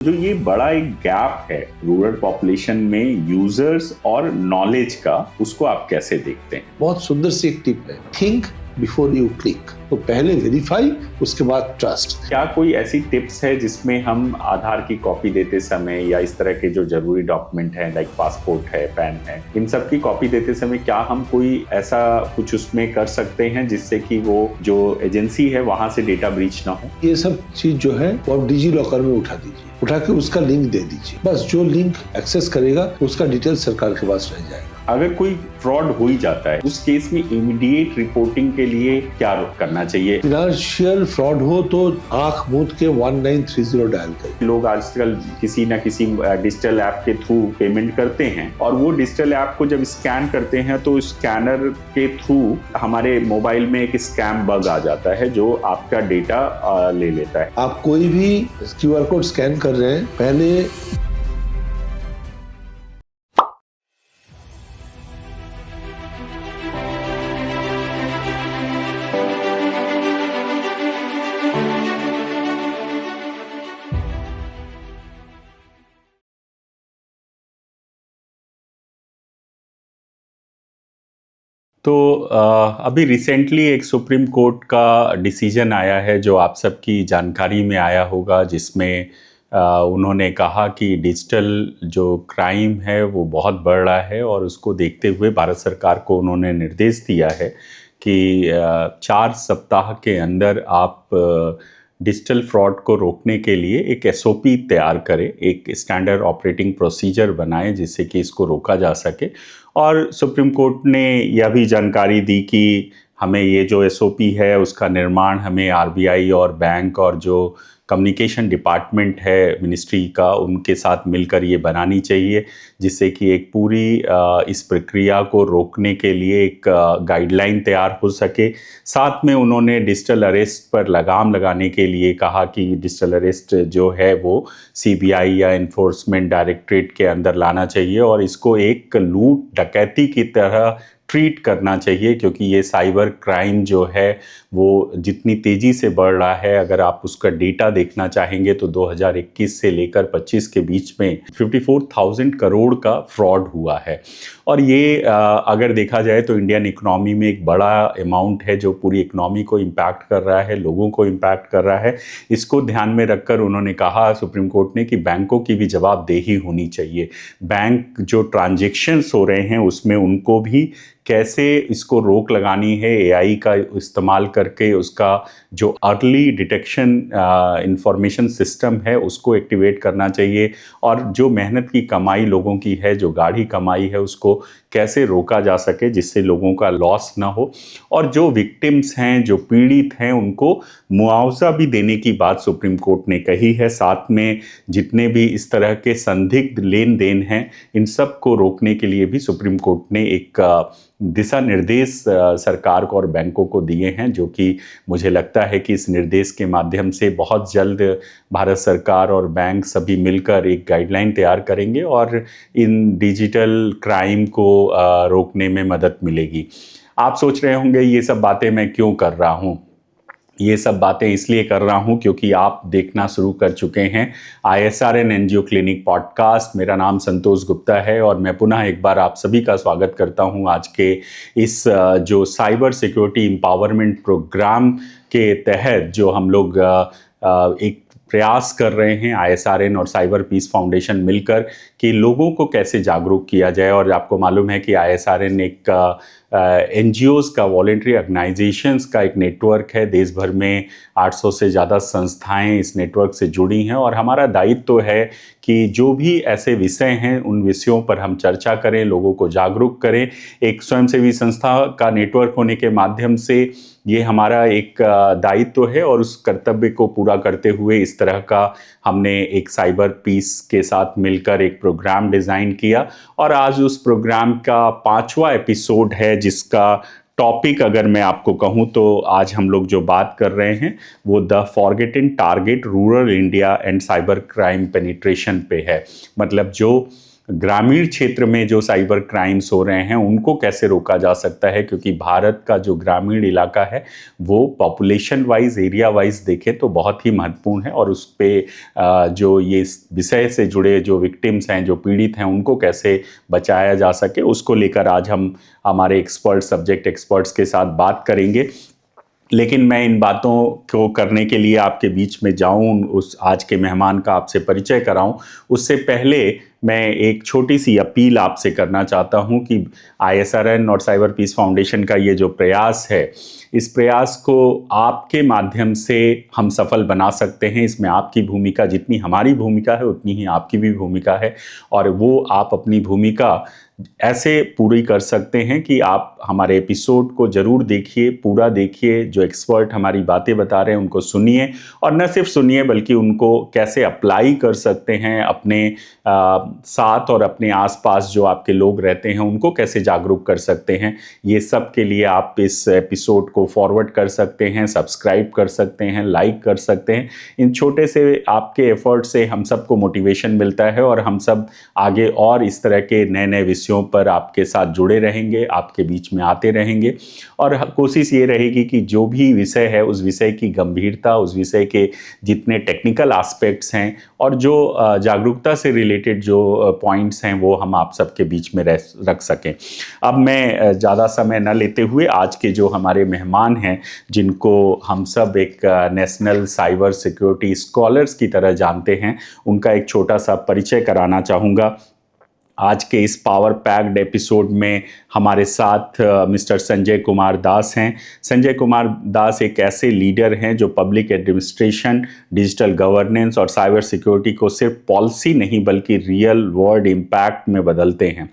जो ये बड़ा एक गैप है रूरल पॉपुलेशन में यूजर्स और नॉलेज का, उसको आप कैसे देखते हैं? बहुत सुंदर सी एक टिप है, थिंक बिफोर यू क्लिक। तो पहले वेरीफाई, उसके बाद ट्रस्ट। क्या कोई ऐसी टिप्स है जिसमें हम आधार की कॉपी देते समय या इस तरह के जो जरूरी डॉक्यूमेंट हैं लाइक पासपोर्ट है, पैन है, इन सब की कॉपी देते समय क्या हम कोई ऐसा कुछ उसमें कर सकते हैं जिससे कि वो जो एजेंसी है वहां से डेटा ब्रीच ना हो? ये सब चीज जो है वो आप डिजी लॉकर में उठा दीजिए, उठा के उसका लिंक दे दीजिए। बस जो लिंक एक्सेस करेगा उसका डिटेल सरकार के पास रह जाएगा। अगर कोई फ्रॉड हो ही जाता है उस केस में इमीडिएट रिपोर्टिंग के लिए क्या करना चाहिए? फिनेंशियल फ्रॉड हो तो आंख मूंद के 1930 डायल करें। लोग आजकल किसी ना किसी डिजिटल ऐप के थ्रू पेमेंट करते हैं और वो डिजिटल ऐप को जब स्कैन करते हैं तो स्कैनर के थ्रू हमारे मोबाइल में एक स्कैम बग आ जाता है जो आपका डेटा ले लेता है। आप कोई भी QR कोड स्कैन कर रहे हैं, पहले तो अभी रिसेंटली एक सुप्रीम कोर्ट का डिसीजन आया है जो आप सबकी जानकारी में आया होगा, जिसमें उन्होंने कहा कि डिजिटल जो क्राइम है वो बहुत बढ़ रहा है और उसको देखते हुए भारत सरकार को उन्होंने निर्देश दिया है कि 4 सप्ताह के अंदर आप डिजिटल फ्रॉड को रोकने के लिए एक SOP तैयार करें, एक स्टैंडर्ड ऑपरेटिंग प्रोसीजर बनाएं जिससे कि इसको रोका जा सके। और सुप्रीम कोर्ट ने यह भी जानकारी दी कि हमें ये जो SOP है उसका निर्माण हमें RBI और बैंक और जो कम्युनिकेशन डिपार्टमेंट है मिनिस्ट्री का, उनके साथ मिलकर ये बनानी चाहिए, जिससे कि एक पूरी इस प्रक्रिया को रोकने के लिए एक गाइडलाइन तैयार हो सके। साथ में उन्होंने डिजिटल अरेस्ट पर लगाम लगाने के लिए कहा कि डिजिटल अरेस्ट जो है वो CBI या इन्फोर्समेंट डायरेक्टरेट के अंदर लाना चाहिए और इसको एक लूट डकैती की तरह ट्रीट करना चाहिए, क्योंकि ये साइबर क्राइम जो है वो जितनी तेज़ी से बढ़ रहा है, अगर आप उसका डेटा देखना चाहेंगे तो 2021 से लेकर 25 के बीच में 54,000 करोड़ का फ्रॉड हुआ है। और ये अगर देखा जाए तो इंडियन इकोनॉमी में एक बड़ा अमाउंट है जो पूरी इकोनॉमी को इम्पैक्ट कर रहा है, लोगों को इम्पैक्ट कर रहा है। इसको ध्यान में रखकर उन्होंने कहा सुप्रीम कोर्ट ने कि बैंकों की भी जवाबदेही होनी चाहिए। बैंक जो ट्रांजेक्शन्स हो रहे हैं उसमें उनको भी कैसे इसको रोक लगानी है, AI का इस्तेमाल करके उसका जो अर्ली डिटेक्शन इंफॉर्मेशन सिस्टम है उसको एक्टिवेट करना चाहिए और जो मेहनत की कमाई लोगों की है, जो गाढ़ी कमाई है, उसको कैसे रोका जा सके जिससे लोगों का लॉस ना हो। और जो विक्टिम्स हैं, जो पीड़ित हैं, उनको मुआवजा भी देने की बात सुप्रीम कोर्ट ने कही है। साथ में जितने भी इस तरह के संदिग्ध लेन देन हैं, इन सब को रोकने के लिए भी सुप्रीम कोर्ट ने एक दिशा निर्देश सरकार को और बैंकों को दिए हैं, जो कि मुझे लगता है कि इस निर्देश के माध्यम से बहुत जल्द भारत सरकार और बैंक सभी मिलकर एक गाइडलाइन तैयार करेंगे और इन डिजिटल क्राइम को रोकने में मदद मिलेगी। आप सोच रहे होंगे ये सब बातें मैं क्यों कर रहा हूँ? ये सब बातें इसलिए कर रहा हूँ क्योंकि आप देखना शुरू कर चुके हैं ISRN NGO क्लिनिक पॉडकास्ट। मेरा नाम संतोष गुप्ता है और मैं पुनः एक बार आप सभी का स्वागत करता हूँ आज के इस जो साइबर सिक्योरिटी एम्पावरमेंट प्रोग्राम के तहत जो हम लोग एक प्रयास कर रहे हैं ISRN और साइबर पीस फाउंडेशन मिलकर कि लोगों को कैसे जागरूक किया जाए। और आपको मालूम है कि ISRN एक NGOs का, वॉलेंट्री ऑर्गेनाइजेशंस का एक नेटवर्क है। देश भर में 800 से ज़्यादा संस्थाएं इस नेटवर्क से जुड़ी हैं और हमारा दायित्व तो है कि जो भी ऐसे विषय हैं उन विषयों पर हम चर्चा करें, लोगों को जागरूक करें। एक स्वयंसेवी संस्था का नेटवर्क होने के माध्यम से ये हमारा एक दायित्व है और उस कर्तव्य को पूरा करते हुए इस तरह का हमने एक साइबर पीस के साथ मिलकर एक प्रोग्राम डिज़ाइन किया और आज उस प्रोग्राम का 5वां एपिसोड है, जिसका टॉपिक अगर मैं आपको कहूँ तो आज हम लोग जो बात कर रहे हैं वो the forgotten target rural India and cyber crime penetration पे है। मतलब जो ग्रामीण क्षेत्र में जो साइबर क्राइम्स हो रहे हैं उनको कैसे रोका जा सकता है, क्योंकि भारत का जो ग्रामीण इलाका है वो पॉपुलेशन वाइज, एरिया वाइज देखें तो बहुत ही महत्वपूर्ण है, और उस पर जो ये विषय से जुड़े जो विक्टिम्स हैं, जो पीड़ित हैं, उनको कैसे बचाया जा सके, उसको लेकर आज हम हमारे एक्सपर्ट, सब्जेक्ट एक्सपर्ट्स के साथ बात करेंगे। लेकिन मैं इन बातों को करने के लिए आपके बीच में जाऊं, उस आज के मेहमान का आपसे परिचय कराऊं, उससे पहले मैं एक छोटी सी अपील आपसे करना चाहता हूं कि ISRN और साइबर पीस फाउंडेशन का ये जो प्रयास है, इस प्रयास को आपके माध्यम से हम सफल बना सकते हैं। इसमें आपकी भूमिका, जितनी हमारी भूमिका है उतनी ही आपकी भी भूमिका है, और वो आप अपनी भूमिका ऐसे पूरी कर सकते हैं कि आप हमारे एपिसोड को जरूर देखिए, पूरा देखिए, जो एक्सपर्ट हमारी बातें बता रहे हैं उनको सुनिए, और न सिर्फ सुनिए बल्कि उनको कैसे अप्लाई कर सकते हैं अपने साथ, और अपने आसपास जो आपके लोग रहते हैं उनको कैसे जागरूक कर सकते हैं। ये सब के लिए आप इस एपिसोड को फॉरवर्ड कर सकते हैं, सब्सक्राइब कर सकते हैं, लाइक कर सकते हैं। इन छोटे से आपके एफर्ट से हम सबको मोटिवेशन मिलता है, और हम सब आगे और इस तरह के नए नए विषयों पर आपके साथ जुड़े रहेंगे, आपके बीच में आते रहेंगे। और कोशिश ये रहेगी कि जो भी विषय है उस विषय की गंभीरता, उस विषय के जितने टेक्निकल एस्पेक्ट्स हैं और जो जागरूकता से रिलेटेड जो पॉइंट्स हैं वो हम आप सबके बीच में रख सकें। अब मैं ज़्यादा समय न लेते हुए आज के जो हमारे मेहमान हैं, जिनको हम सब एक नेशनल साइबर सिक्योरिटी स्कॉलर्स की तरह जानते हैं, उनका एक छोटा सा परिचय कराना चाहूँगा। आज के इस पावर पैक्ड एपिसोड में हमारे साथ मिस्टर संजय कुमार दास हैं। संजय कुमार दास एक ऐसे लीडर हैं जो पब्लिक एडमिनिस्ट्रेशन, डिजिटल गवर्नेंस और साइबर सिक्योरिटी को सिर्फ पॉलिसी नहीं बल्कि रियल वर्ल्ड इम्पैक्ट में बदलते हैं।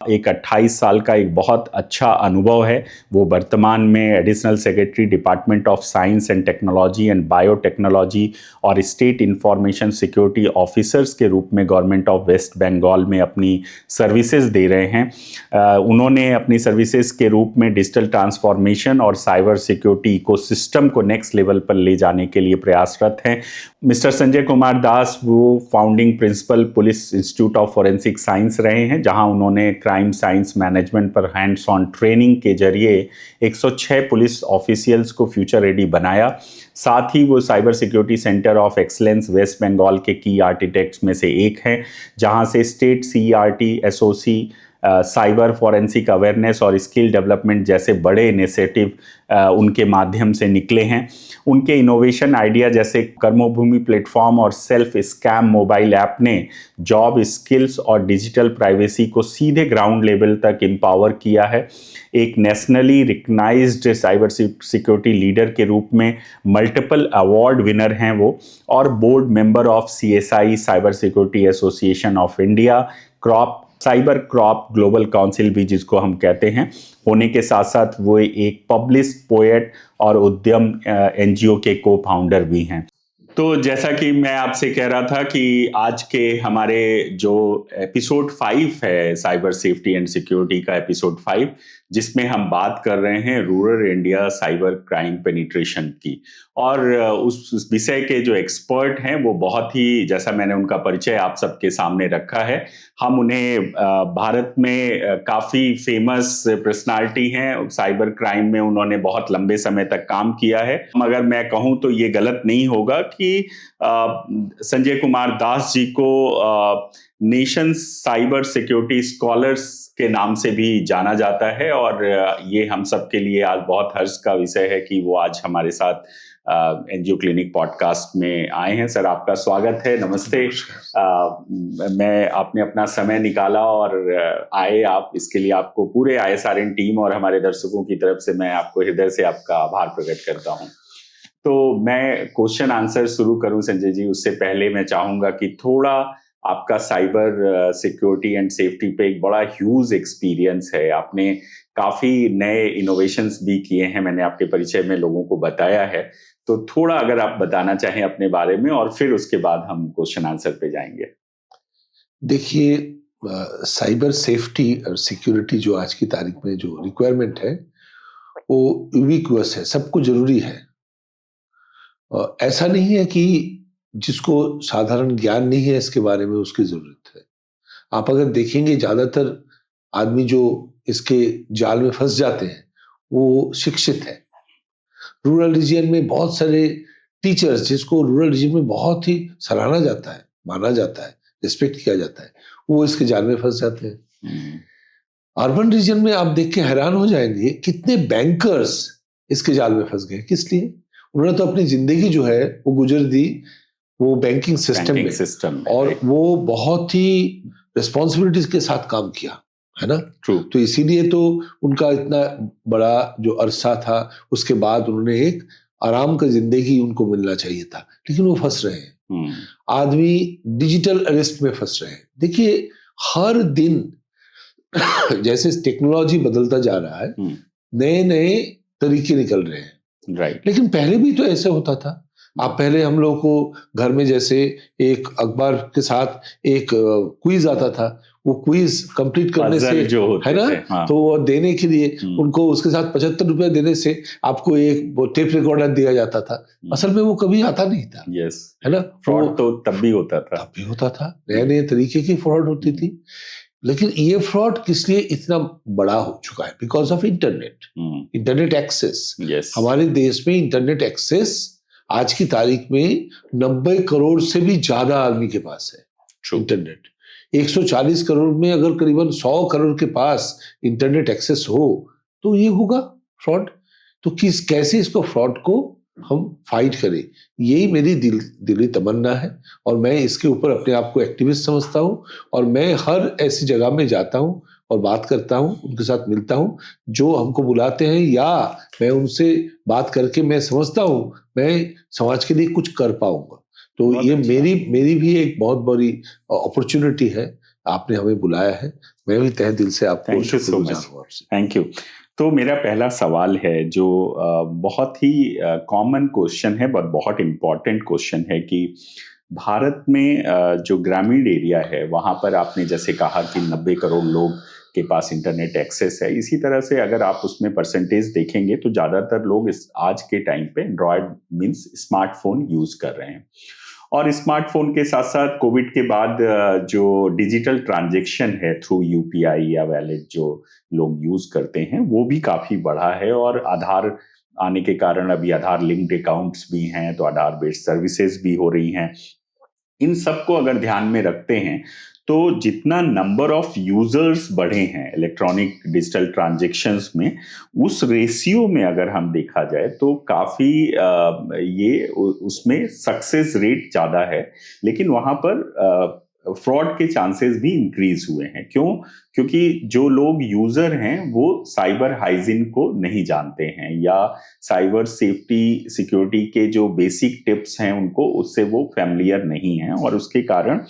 एक 28 साल का एक बहुत अच्छा अनुभव है। वो वर्तमान में additional secretary department of science and technology and biotechnology और स्टेट इंफॉर्मेशन सिक्योरिटी ऑफिसर्स के रूप में गवर्नमेंट ऑफ वेस्ट बंगाल में अपनी सर्विसेज दे रहे हैं। उन्होंने अपनी सर्विसेज के रूप में डिजिटल ट्रांसफॉर्मेशन और साइबर सिक्योरिटी इकोसिस्टम को नेक्स्ट लेवल पर ले जाने के लिए प्रयासरत हैं। मिस्टर संजय कुमार दास वो founding principal police institute of forensic science रहे हैं, जहां उन्होंने क्राइम साइंस मैनेजमेंट पर हैंड्स ऑन ट्रेनिंग के जरिए 106 पुलिस ऑफिशियल्स को फ्यूचर रेडी बनाया। साथ ही वो cyber security centre of excellence West Bengal के की आर्किटेक्ट्स में से एक हैं, जहां से state CERT, SOC, cyber forensic awareness और स्किल डेवलपमेंट जैसे बड़े इनिशिएटिव उनके माध्यम से निकले हैं। उनके इनोवेशन आइडिया जैसे कर्मभूमि प्लेटफॉर्म और सेल्फ स्कैम मोबाइल ऐप ने जॉब स्किल्स और डिजिटल प्राइवेसी को सीधे ग्राउंड लेवल तक एम्पावर किया है। एक nationally recognised cyber security leader के रूप में मल्टीपल अवार्ड विनर हैं वो, और board member of CSI cyber security association of India, cyber crop global council भी जिसको हम कहते हैं, होने के साथ साथ वो एक पब्लिश्ड पोएट और उद्यम NGO के को फाउंडर भी हैं। तो जैसा कि मैं आपसे कह रहा था कि आज के हमारे जो एपिसोड 5 है, साइबर सेफ्टी एंड सिक्योरिटी का एपिसोड 5, जिसमें हम बात कर रहे हैं rural India cyber crime penetration की, और उस विषय के जो एक्सपर्ट हैं वो बहुत ही, जैसा मैंने उनका परिचय आप सबके सामने रखा है, हम उन्हें भारत में काफ़ी फेमस पर्सनालिटी हैं। साइबर क्राइम में उन्होंने बहुत लंबे समय तक काम किया है। मगर मैं कहूँ तो ये गलत नहीं होगा कि संजय कुमार दास जी को नेशन साइबर सिक्योरिटी स्कॉलर्स के नाम से भी जाना जाता है, और ये हम सब के लिए आज बहुत हर्ष का विषय है कि वो आज हमारे साथ NGO क्लिनिक पॉडकास्ट में आए हैं। सर, आपका स्वागत है, नमस्ते। मैं आपने अपना समय निकाला और आए आप, इसके लिए आपको पूरे ISRN टीम और हमारे दर्शकों की तरफ से मैं आपको हृदय से आपका आभार प्रकट करता हूं। तो मैं क्वेश्चन आंसर शुरू करूं संजय जी, उससे पहले मैं चाहूंगा कि थोड़ा आपका साइबर सिक्योरिटी एंड सेफ्टी पे एक बड़ा ह्यूज एक्सपीरियंस है, आपने काफी नए इनोवेशंस भी किए हैं, मैंने आपके परिचय में लोगों को बताया है। तो थोड़ा अगर आप बताना चाहें अपने बारे में, और फिर उसके बाद हम क्वेश्चन आंसर पे जाएंगे। देखिए, साइबर सेफ्टी और सिक्योरिटी जो आज की तारीख में जो रिक्वायरमेंट है वो यूबिक्वस है, सबको जरूरी है। ऐसा नहीं है कि जिसको साधारण ज्ञान नहीं है इसके बारे में उसकी जरूरत है। आप अगर देखेंगे ज्यादातर आदमी जो इसके जाल में फंस जाते हैं वो शिक्षित है। रूरल रीजन में बहुत सारे टीचर्स, जिसको रूरल रीजन में बहुत ही सराहना जाता है, माना जाता है, रिस्पेक्ट किया जाता है, वो इसके जाल में फंस जाते हैं। अर्बन रीजन में आप देख के हैरान हो जाएंगे कितने बैंकर्स इसके जाल में फंस गए। किस लिए? उन्होंने तो अपनी जिंदगी जो है वो गुजर दी वो बैंकिंग सिस्टम में, और वो बहुत ही रिस्पॉन्सिबिलिटीज के साथ काम किया, है ना। तो इसीलिए तो उनका इतना बड़ा जो अरसा था, उसके बाद उन्होंने एक आराम का जिंदगी उनको मिलना चाहिए था, लेकिन वो फंस रहे हैं। आदमी डिजिटल अरेस्ट में फंस रहे हैं। देखिए हर दिन जैसे टेक्नोलॉजी बदलता जा रहा है, नए नए तरीके निकल रहे हैं। राइट। लेकिन पहले भी तो ऐसे होता था। आप पहले हम लोग को घर में जैसे एक अखबार के साथ एक क्विज आता था, वो क्विज कंप्लीट करने से जो है ना, हाँ। तो वो देने के लिए उनको उसके साथ 75 रुपए देने से आपको एक टेप रिकॉर्डर दिया जाता था। असल में वो कभी आता नहीं था। यस, है ना। फ्रॉड तो तब भी होता था, नए नए तरीके की फ्रॉड होती थी। लेकिन ये फ्रॉड किस लिए इतना बड़ा हो चुका है? Because of internet access. हमारे देश में इंटरनेट एक्सेस आज की तारीख में 90 करोड़ से भी ज्यादा आदमी के पास है इंटरनेट। 140 करोड़ में अगर करीबन 100 करोड़ के पास इंटरनेट एक्सेस हो तो ये होगा फ्रॉड। तो कैसे इसको फ्रॉड को हम फाइट करें, यही मेरी दिली तमन्ना है। और मैं इसके ऊपर अपने आप को एक्टिविस्ट समझता हूँ, और मैं हर ऐसी जगह में जाता हूँ और बात करता हूँ, उनके साथ मिलता हूँ जो हमको बुलाते हैं, या मैं उनसे बात करके मैं समझता हूँ मैं समाज के लिए कुछ कर पाऊंगा। तो ये मेरी भी एक बहुत बड़ी अपॉर्चुनिटी है। आपने हमें बुलाया है, मैं भी तहे दिल से आपको शुक्रगुजार हूं आपसे। Thank you. तो मेरा पहला सवाल है जो बहुत ही कॉमन क्वेश्चन है, बट बहुत इम्पोर्टेंट क्वेश्चन है कि भारत में जो ग्रामीण एरिया है वहाँ पर आपने जैसे कहा कि 90 करोड़ लोग के पास इंटरनेट एक्सेस है। इसी तरह से अगर आप उसमें परसेंटेज देखेंगे तो ज़्यादातर लोग आज के टाइम पे एंड्रॉयड मीन्स स्मार्टफोन यूज़ कर रहे हैं। और स्मार्टफोन के साथ साथ कोविड के बाद जो डिजिटल ट्रांजैक्शन है थ्रू यूपीआई या वैलेट जो लोग यूज करते हैं वो भी काफी बढ़ा है। और आधार आने के कारण अभी आधार लिंक्ड अकाउंट्स भी हैं, तो आधार बेस्ड सर्विसेज भी हो रही हैं। इन सबको अगर ध्यान में रखते हैं तो जितना नंबर ऑफ यूजर्स बढ़े हैं इलेक्ट्रॉनिक डिजिटल ट्रांजैक्शंस में, उस रेशियो में अगर हम देखा जाए तो काफी ये उसमें सक्सेस रेट ज्यादा है, लेकिन वहां पर फ्रॉड के चांसेस भी इंक्रीज हुए हैं। क्यों? क्योंकि जो लोग यूजर हैं वो साइबर हाइजीन को नहीं जानते हैं, या साइबर सेफ्टी सिक्योरिटी के जो बेसिक टिप्स हैं उनको उससे वो फैमिलियर नहीं हैं, और उसके कारण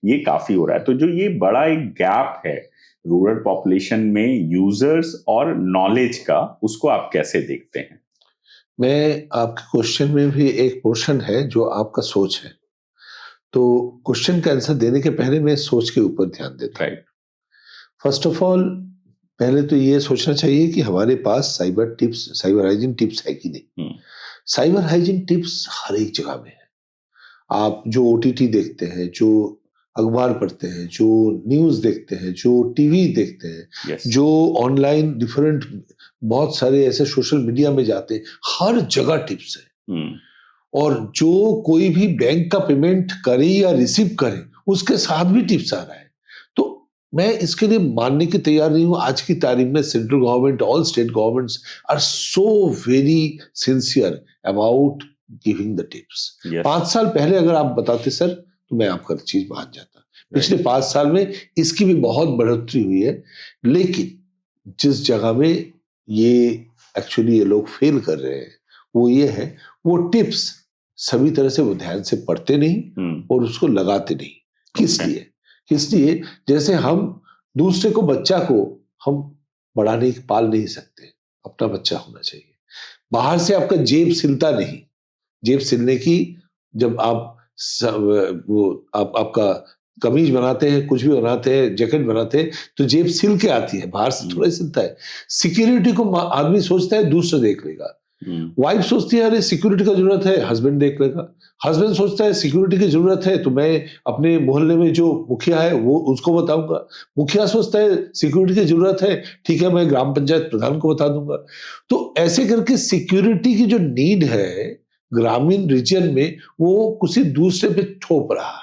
ये काफी हो रहा है। तो जो ये बड़ा एक गैप है रूरल पॉपुलेशन में यूजर्स और नॉलेज का, उसको आप कैसे देखते हैं? मैं आपके क्वेश्चन में भी एक पोर्शन है जो आपका सोच है, तो क्वेश्चन का आंसर देने के पहले मैं सोच के ऊपर ध्यान देता हूं। फर्स्ट ऑफ ऑल, पहले तो ये सोचना चाहिए कि हमारे पास साइबर हाइजीन टिप्स है कि नहीं। साइबर हाइजीन टिप्स हर एक जगह में है। आप जो ओटीटी देखते हैं, जो अखबार पढ़ते हैं, जो न्यूज देखते हैं, जो टीवी देखते हैं, जो ऑनलाइन डिफरेंट बहुत सारे ऐसे सोशल मीडिया में जाते हैं, हर जगह टिप्स है। और जो कोई भी बैंक का पेमेंट करे या रिसीव करे उसके साथ भी टिप्स आ रहा है। तो मैं इसके लिए मानने की तैयार नहीं हूं। आज की तारीख में central government, all state governments are so very sincere about giving the tips. 5 साल पहले अगर आप बताते सर तो मैं आपका चीज मान जाता। पिछले 5 साल में इसकी भी बहुत बढ़ोतरी हुई है। लेकिन जिस जगह में ये एक्चुअली ये लोग फेल कर रहे हैं वो ये है, वो टिप्स सभी तरह से वो ध्यान से पढ़ते नहीं और उसको लगाते नहीं। किस लिए? जैसे हम दूसरे को, बच्चा को हम पाल नहीं सकते, अपना बच्चा होना चाहिए। बाहर से आपका जेब सिलता नहीं। जेब सिलने की, जब आप आपका कमीज बनाते हैं, कुछ भी बनाते हैं, जैकेट बनाते हैं, तो जेब सिल के आती है, बाहर से थोड़ा सिलता है। सिक्योरिटी को आदमी सोचता है दूसरा देख लेगा, वाइफ सोचती है अरे सिक्योरिटी का जरूरत है, हस्बैंड देख लेगा। हस्बैंड सोचता है सिक्योरिटी की जरूरत है तो मैं अपने मोहल्ले में जो मुखिया है वो उसको बताऊंगा। मुखिया सोचता है सिक्योरिटी की जरूरत है, ठीक है मैं ग्राम पंचायत प्रधान को बता दूंगा। तो ऐसे करके सिक्योरिटी की जो नीड है ग्रामीण रीजन में वो किसी दूसरे पे थोप रहा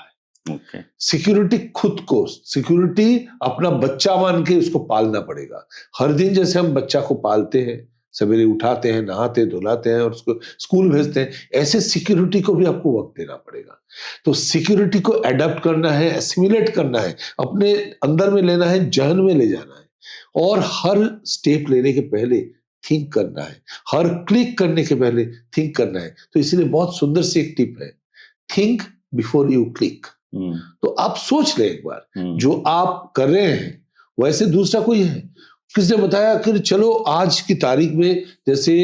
है। सिक्योरिटी खुद को, सिक्योरिटी अपना बच्चा मान के उसको पालना पड़ेगा। हर दिन जैसे हम बच्चा को पालते हैं, सवेरे उठाते हैं, नहाते धुलाते हैं और उसको स्कूल भेजते हैं, ऐसे सिक्योरिटी को भी आपको वक्त देना पड़ेगा। तो सिक्योरिटी को एडॉप्ट करना है, एसिमिलेट करना है, अपने अंदर में लेना है, जहन में ले जाना है और हर स्टेप लेने के पहले थिंक करना है, हर क्लिक करने के पहले थिंक करना है। तो इसलिए बहुत सुंदर सी एक टिप है, थिंक बिफोर यू क्लिक। तो आप सोच ले एक बार जो आप कर रहे हैं वैसे दूसरा कोई है, किसने बताया कि चलो आज की तारीख में जैसे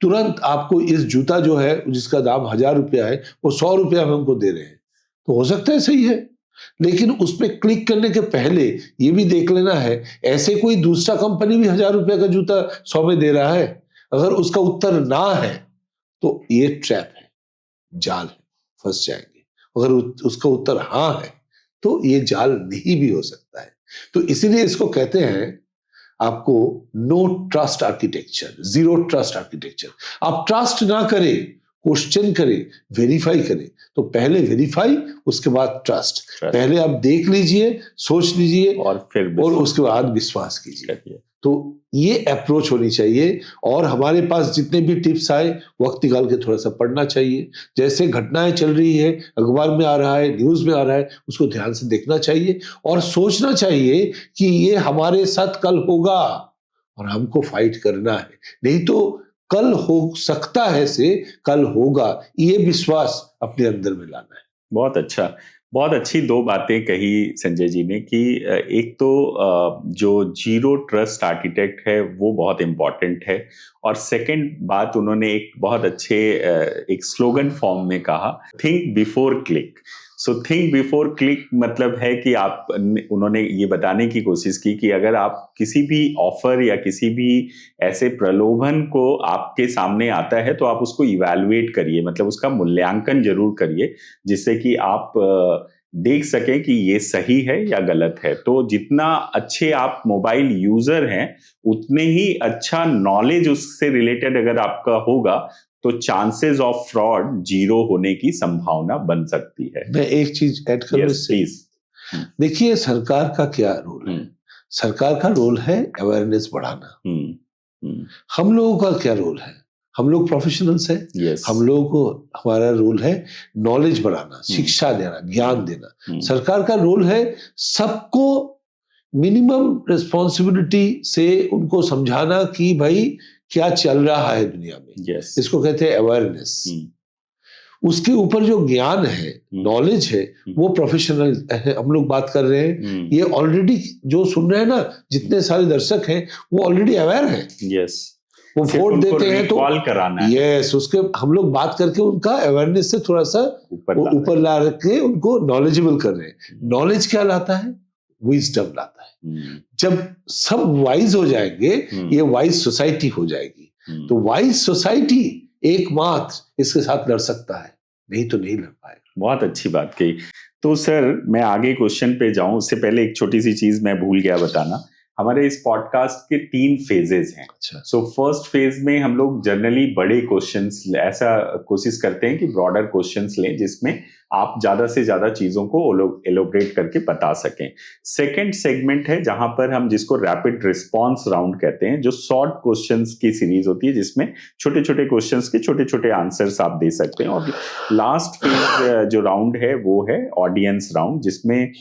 तुरंत आपको इस जूता जो है जिसका दाम 1000 रुपया है वो 100 रुपया में हमको दे रहे हैं, तो हो सकता है सही है, लेकिन उस पर क्लिक करने के पहले ये भी देख लेना है ऐसे कोई दूसरा कंपनी भी 1000 रुपया का जूता 100 में दे रहा है। अगर उसका उत्तर ना है तो ये ट्रैप है, जाल है, फंस जाएंगे। अगर उसका उत्तर हाँ है तो ये जाल नहीं भी हो सकता है। तो इसीलिए इसको कहते हैं आपको no trust architecture, zero trust architecture. आप ट्रस्ट ना करें, क्वेश्चन करें, वेरीफाई करें। तो पहले वेरीफाई, उसके बाद ट्रस्ट। पहले आप देख लीजिए, सोच लीजिए और उसके बाद विश्वास कीजिए। तो ये अप्रोच होनी चाहिए। और हमारे पास जितने भी टिप्स आए वक्त निकाल के थोड़ा सा पढ़ना चाहिए। जैसे घटनाएं चल रही है, अखबार में आ रहा है, न्यूज में आ रहा है, उसको ध्यान से देखना चाहिए और सोचना चाहिए कि ये हमारे साथ कल होगा और हमको फाइट करना है। नहीं तो कल हो सकता है से कल होगा, ये विश्वास अपने अंदर में लाना है। बहुत अच्छा, बहुत अच्छी दो बातें कही संजय जी ने कि एक तो जो जीरो ट्रस्ट आर्किटेक्ट है वो बहुत इम्पॉर्टेंट है, और सेकंड बात उन्होंने एक बहुत अच्छे एक स्लोगन फॉर्म में कहा, think before click. So think before click मतलब है कि आप, उन्होंने ये बताने की कोशिश की कि अगर आप किसी भी ऑफर या किसी भी ऐसे प्रलोभन को आपके सामने आता है तो आप उसको इवैल्यूएट करिए, मतलब उसका मूल्यांकन जरूर करिए, जिससे कि आप देख सकें कि ये सही है या गलत है। तो जितना अच्छे आप मोबाइल यूजर हैं उतने ही अच्छा नॉलेज उससे रिलेटेड अगर आपका होगा तो चांसेस ऑफ फ्रॉड जीरो होने की संभावना बन सकती है। मैं एक चीज ऐड करूं इससे। देखिए सरकार का क्या रोल है? सरकार का रोल है अवेयरनेस बढ़ाना। हम लोगों का क्या रोल है? हम लोग प्रोफेशनल्स हैं। हम लोगों को हमारा रोल है नॉलेज बढ़ाना, शिक्षा देना, ज्ञान देना। सरकार का रोल है सबको मिनिमम रिस्पॉन्सिबिलिटी से उनको समझाना कि भाई क्या चल रहा है दुनिया में। इसको कहते हैं अवेयरनेस। उसके ऊपर जो ज्ञान है, नॉलेज है, वो प्रोफेशनल है। हम लोग बात कर रहे हैं, ये ऑलरेडी जो सुन रहे हैं ना, जितने सारे दर्शक हैं वो ऑलरेडी अवेयर हैं। वो वोट देते हैं तो कराना है। उसके हम लोग बात करके उनका अवेयरनेस से थोड़ा सा ऊपर ला के उनको नॉलेजेबल कर रहे हैं। नॉलेज क्या लाता है? विजडम लाता है। जब सब वाइज हो जाएंगे ये वाइज सोसाइटी हो जाएगी। तो वाइज सोसाइटी एकमात्र इसके साथ लड़ सकता है, नहीं तो नहीं लड़ पाएगा। बहुत अच्छी बात कही। तो सर मैं आगे क्वेश्चन पे जाऊं उससे पहले एक छोटी सी चीज मैं भूल गया बताना। हमारे इस पॉडकास्ट के 3 फेजेस हैं। सो फर्स्ट फेज में हम लोग जनरली बड़े क्वेश्चंस, ऐसा कोशिश करते हैं कि ब्रॉडर क्वेश्चंस लें जिसमें आप ज्यादा से ज्यादा चीजों को एलोबरेट करके बता सकें। सेकंड सेगमेंट है जहां पर हम जिसको रैपिड रिस्पांस राउंड कहते हैं, जो शॉर्ट क्वेश्चंस की सीरीज होती है जिसमें छोटे छोटे क्वेश्चंस के छोटे छोटे आंसर्स आप दे सकते हैं। और लास्ट फेज जो राउंड है वो है ऑडियंस राउंड, जिसमें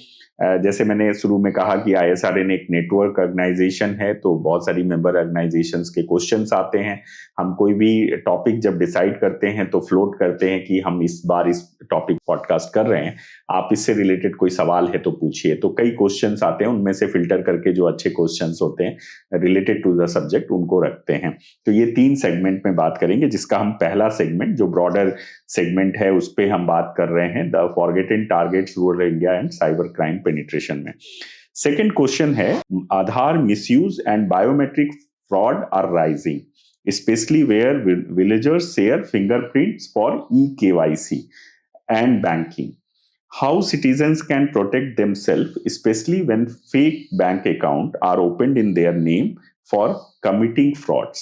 जैसे मैंने शुरू में कहा कि ISRN एक नेटवर्क ऑर्गेनाइजेशन है, तो बहुत सारी मेंबर ऑर्गेनाइजेशंस के क्वेश्चंस आते हैं। हम कोई भी टॉपिक जब डिसाइड करते हैं तो फ्लोट करते हैं कि हम इस बार इस टॉपिक पॉडकास्ट कर रहे हैं, आप इससे रिलेटेड कोई सवाल है तो पूछिए। तो कई क्वेश्चंस आते हैं, उनमें से फिल्टर करके जो अच्छे क्वेश्चंस होते हैं रिलेटेड टू द सब्जेक्ट उनको रखते हैं। तो ये 3 सेगमेंट में बात करेंगे, जिसका हम पहला सेगमेंट जो ब्रॉडर सेगमेंट है उस पर हम बात कर रहे हैं, the forgotten targets rural India and cyber crime penetration में। सेकंड क्वेश्चन है, Aadhaar misuse and biometric fraud are rising. especially where villagers share fingerprints for e-KYC and banking. How citizens can protect themselves, especially when fake bank accounts are opened in their name for committing frauds?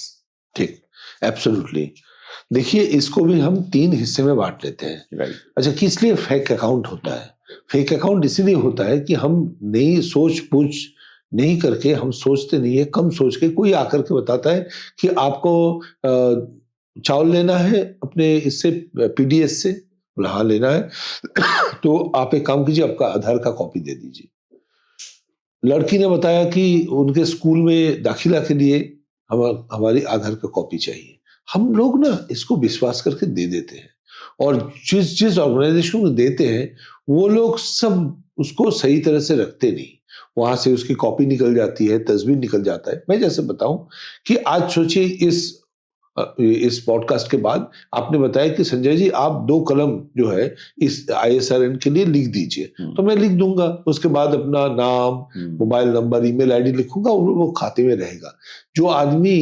ठीक, absolutely. देखिए, इसको भी हम 3 हिस्से में बांट लेते हैं। राइट। अच्छा, किस लिए फेक अकाउंट होता है? फेक अकाउंट इसीलिए होता है कि हम नई सोच पूछ नहीं करके, हम सोचते नहीं है, कम सोच के कोई आकर के बताता है कि आपको चावल लेना है अपने इससे पीडीएस से, बोला हाँ लेना है तो आप एक काम कीजिए, आपका आधार का कॉपी दे दीजिए। लड़की ने बताया कि उनके स्कूल में दाखिला के लिए हमारी आधार का कॉपी चाहिए। हम लोग ना इसको विश्वास करके दे देते हैं, और जिस ऑर्गेनाइजेशन को देते हैं वो लोग सब उसको सही तरह से रखते नहीं, वहां से उसकी कॉपी निकल जाती है, तस्वीर निकल जाता है। मैं जैसे बताऊं कि आज सोचिए, इस पॉडकास्ट के बाद आपने बताया कि संजय जी आप 2 कलम जो है इस ISRN के लिए लिख दीजिए, तो मैं लिख दूंगा। उसके बाद अपना नाम, मोबाइल नंबर, ईमेल आईडी लिखूंगा, और वो खाते में रहेगा। जो आदमी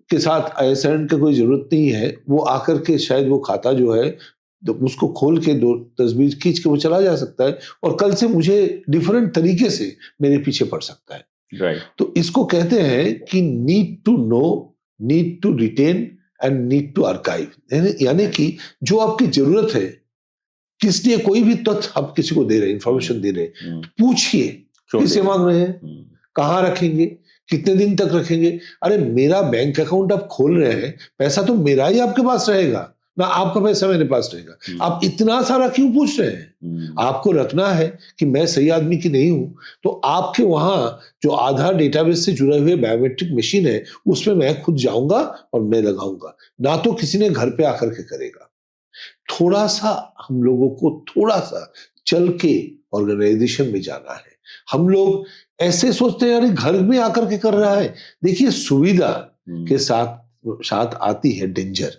के साथ ISRN का कोई जरूरत नहीं है, वो आकर के शायद वो खाता जो है तो उसको खोल के 2 तस्वीर खींच के वो चला जा सकता है, और कल से मुझे डिफरेंट तरीके से मेरे पीछे पड़ सकता है। राइट। तो इसको कहते हैं कि need to know, need to retain and need to archive. यानी कि जो आपकी जरूरत है, किस लिए कोई भी तथ्य आप किसी को दे रहे हैं, इंफॉर्मेशन दे रहे हैं, पूछिए किसे मांग रहे हैं, कहाँ रखेंगे, कितने दिन तक रखेंगे। अरे मेरा बैंक अकाउंट आप खोल रहे हैं, पैसा तो मेरा ही आपके पास रहेगा ना, आपका पैसा मेरे पास रहेगा। आप इतना सारा क्यों पूछ रहे हैं? आपको रखना है कि मैं सही आदमी की नहीं हूं, तो आपके वहां जो आधार डेटाबेस से जुड़े हुए बायोमेट्रिक मशीन है, उसमें मैं खुद जाऊंगा और मैं लगाऊंगा, ना तो किसी ने घर पे आकर के करेगा। थोड़ा सा हम लोगों को थोड़ा सा चल के ऑर्गेनाइजेशन में जाना है। हम लोग ऐसे सोचते हैं अरे घर में आकर के कर रहा है। देखिए, सुविधा के साथ आती है डेंजर।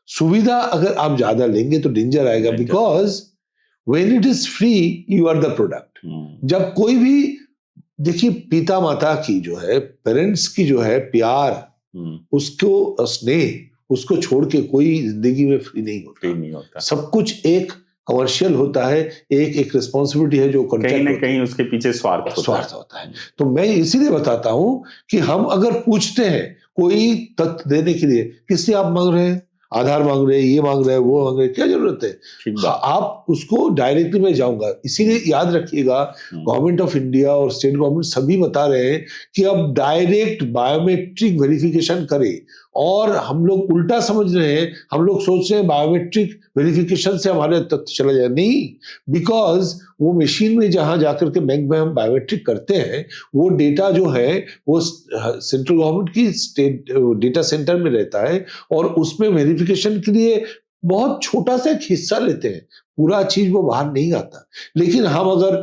सुविधा अगर आप ज्यादा लेंगे तो डेंजर आएगा, because when it is free you are the product. जब कोई भी, देखिए पिता माता की जो है, पेरेंट्स की जो है प्यार, उसको स्नेह, उसको छोड़ के कोई जिंदगी में फ्री नहीं होता। सब कुछ एक कमर्शियल होता है, एक रिस्पॉन्सिबिलिटी है, जो कहीं ना कहीं उसके पीछे स्वार्थ होता है। तो मैं इसीलिए बताता हूं कि हम अगर पूछते हैं कोई तथ्य देने के लिए, किससे आप मांग रहे हैं, आधार मांग रहे हैं, ये मांग रहे हैं, वो मांग रहे हैं, क्या जरूरत है? आप उसको डायरेक्टली में जाऊंगा। इसीलिए याद रखिएगा, गवर्नमेंट ऑफ इंडिया और स्टेट गवर्नमेंट सभी बता रहे हैं कि अब डायरेक्ट बायोमेट्रिक वेरिफिकेशन करें, और हम लोग उल्टा समझ रहे हैं। हम लोग सोच रहे हैं बायोमेट्रिक वेरिफिकेशन से हमारे तथ्य चला जाए, नहीं, बिकॉज वो मशीन में जहां जाकर के बैंक में हम बायोमेट्रिक करते हैं, वो डेटा जो है वो सेंट्रल गवर्नमेंट की स्टेट डेटा सेंटर में रहता है, और उसमें वेरिफिकेशन के लिए बहुत छोटा सा एक हिस्सा लेते हैं, पूरा चीज वो बाहर नहीं आता। लेकिन हम अगर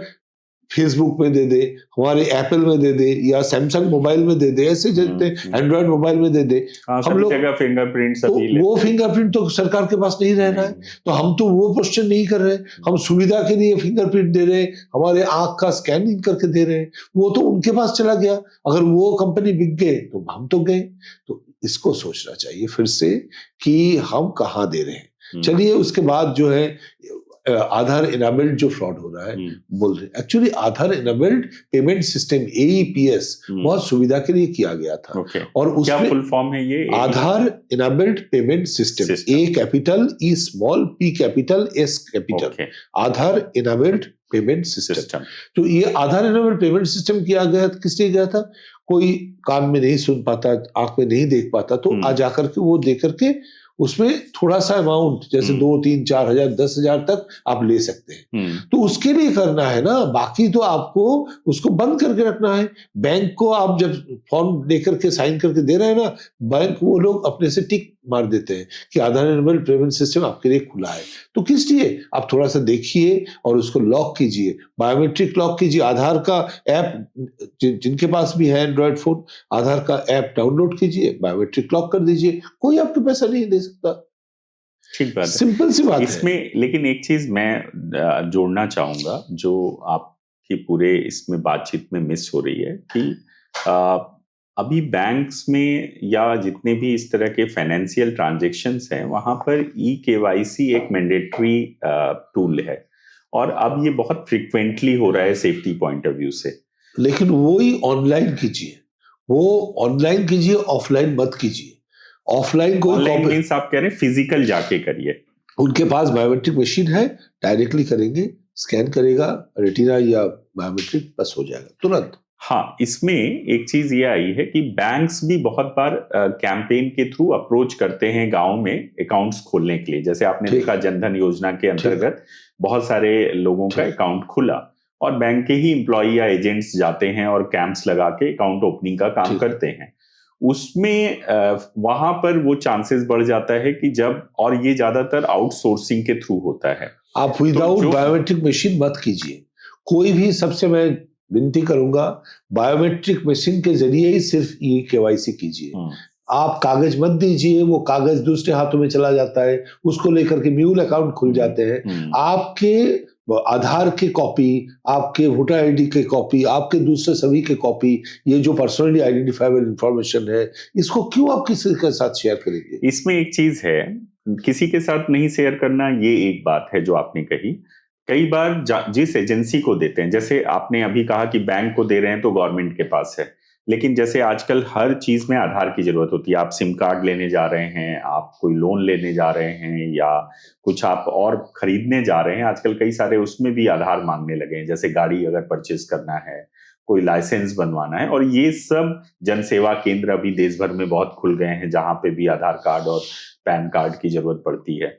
फेसबुक में दे दे, हमारे एप्पल में दे दे, या सैमसंग मोबाइल में दे दे, ऐसे देते हैं, एंड्रॉइड मोबाइल में दे दे, हम लोग फिंगरप्रिंट, तो वो फिंगरप्रिंट तो सरकार के पास नहीं रह रहा है, तो हम तो वो क्वेश्चन नहीं कर रहे। हम सुविधा के लिए फिंगरप्रिंट दे रहे, हमारे आंख का स्कैनिंग करके दे रहे, वो तो उनके पास चला गया। अगर वो कंपनी बिक गए तो हम तो गए। तो इसको सोचना चाहिए फिर से कि हम कहाँ दे रहे हैं। चलिए, उसके बाद जो है आधार इनेबल्ड जो फ्रॉड हो रहा है, बोल रहे एक्चुअली आधार इनेबल्ड पेमेंट सिस्टम AEPS बहुत सुविधा के लिए किया गया था। और उसमें क्या फुल फॉर्म है ये? Aadhaar enabled payment system, A capital, E small, P capital, S capital, Aadhaar enabled payment system. तो ये आधार इनेबल्ड पेमेंट सिस्टम किया गया, किस लिए गया था? कोई कान में नहीं सुन पाता, आंख में नहीं देख पाता, तो आ जाकर के वो दे करके उसमें थोड़ा सा अमाउंट, जैसे 2, 3, 4 हजार, 10 हजार तक आप ले सकते हैं। तो उसके लिए करना है ना, बाकी तो आपको उसको बंद करके रखना है। बैंक को आप जब फॉर्म लेकर के साइन करके दे रहे हैं ना, बैंक वो लोग अपने से टिक मार देते हैं कि आधार इनेबल्ड पेमेंट सिस्टम आपके लिए खुला है। तो किस लिए? आप थोड़ा सा देखिए और उसको लॉक कीजिए, बायोमेट्रिक लॉक कीजिए। आधार का ऐप, जिनके पास भी है एंड्रॉइड फोन, आधार का ऐप डाउनलोड कीजिए, बायोमेट्रिक लॉक कर दीजिए, कोई आपके पैसा नहीं दे सकता। ठीक बात है, सिंपल सी बात इसमें है। लेकिन एक चीज मैं जोड़ना चाहूंगा जो आपकी पूरे इसमें बातचीत में मिस हो रही है कि अभी बैंक्स में या जितने भी इस तरह के फाइनेंशियल ट्रांजैक्शंस हैं वहां पर ई-केवाईसी एक मैंडेटरी टूल है और अब ये बहुत फ्रिक्वेंटली हो रहा है सेफ्टी पॉइंट ऑफ व्यू से। लेकिन वो ही ऑनलाइन कीजिए, वो ऑनलाइन कीजिए, ऑफलाइन मत कीजिए। ऑफलाइन कोई ऑनलाइन मींस आप कह रहे हैं फिजिकल जाके करिए। उनके पास बायोमेट्रिक मशीन है, डायरेक्टली करेंगे, स्कैन करेगा रेटिना या बायोमेट्रिक, बस हो जाएगा तुरंत। हाँ, इसमें एक चीज ये आई है कि बैंक्स भी बहुत बार कैंपेन के थ्रू अप्रोच करते हैं गांव में अकाउंट्स खोलने के लिए। जैसे आपने देखा जनधन योजना के अंतर्गत बहुत सारे लोगों का अकाउंट खुला और बैंक के ही एम्प्लॉय या एजेंट्स जाते हैं और कैंप्स लगा के अकाउंट ओपनिंग का काम करते हैं। उसमें वहां पर वो चांसेस बढ़ जाता है कि जब, और ये ज्यादातर आउटसोर्सिंग के थ्रू होता है। आप विदाउट बायोमेट्रिक मशीन मत कीजिए कोई भी। सबसे मैं विनती करूंगा, बायोमेट्रिक मशीन के जरिए ही सिर्फ ई-केवाईसी कीजिए। आप कागज मत दीजिए, वो कागज दूसरे हाथों में चला जाता है, उसको लेकर के म्यूल अकाउंट खुल जाते हैं। आपके आधार की कॉपी, आपके वोटर आईडी की कॉपी, आपके दूसरे सभी के कॉपी, ये जो पर्सनली आइडेंटिफाइबल इंफॉर्मेशन है, इसको क्यों आप किसी के साथ शेयर करेंगे? इसमें एक चीज है, किसी के साथ नहीं शेयर करना, ये एक बात है जो आपने कही। कई बार जिस एजेंसी को देते हैं, जैसे आपने अभी कहा कि बैंक को दे रहे हैं तो गवर्नमेंट के पास है, लेकिन जैसे आजकल हर चीज में आधार की जरूरत होती है। आप सिम कार्ड लेने जा रहे हैं, आप कोई लोन लेने जा रहे हैं या कुछ आप और खरीदने जा रहे हैं, आजकल कई सारे उसमें भी आधार मांगने लगे हैं। जैसे गाड़ी अगर परचेज करना है, कोई लाइसेंस बनवाना है, और ये सब जनसेवा केंद्र अभी देश भर में बहुत खुल गए हैं जहां पे भी आधार कार्ड और पैन कार्ड की जरूरत पड़ती है।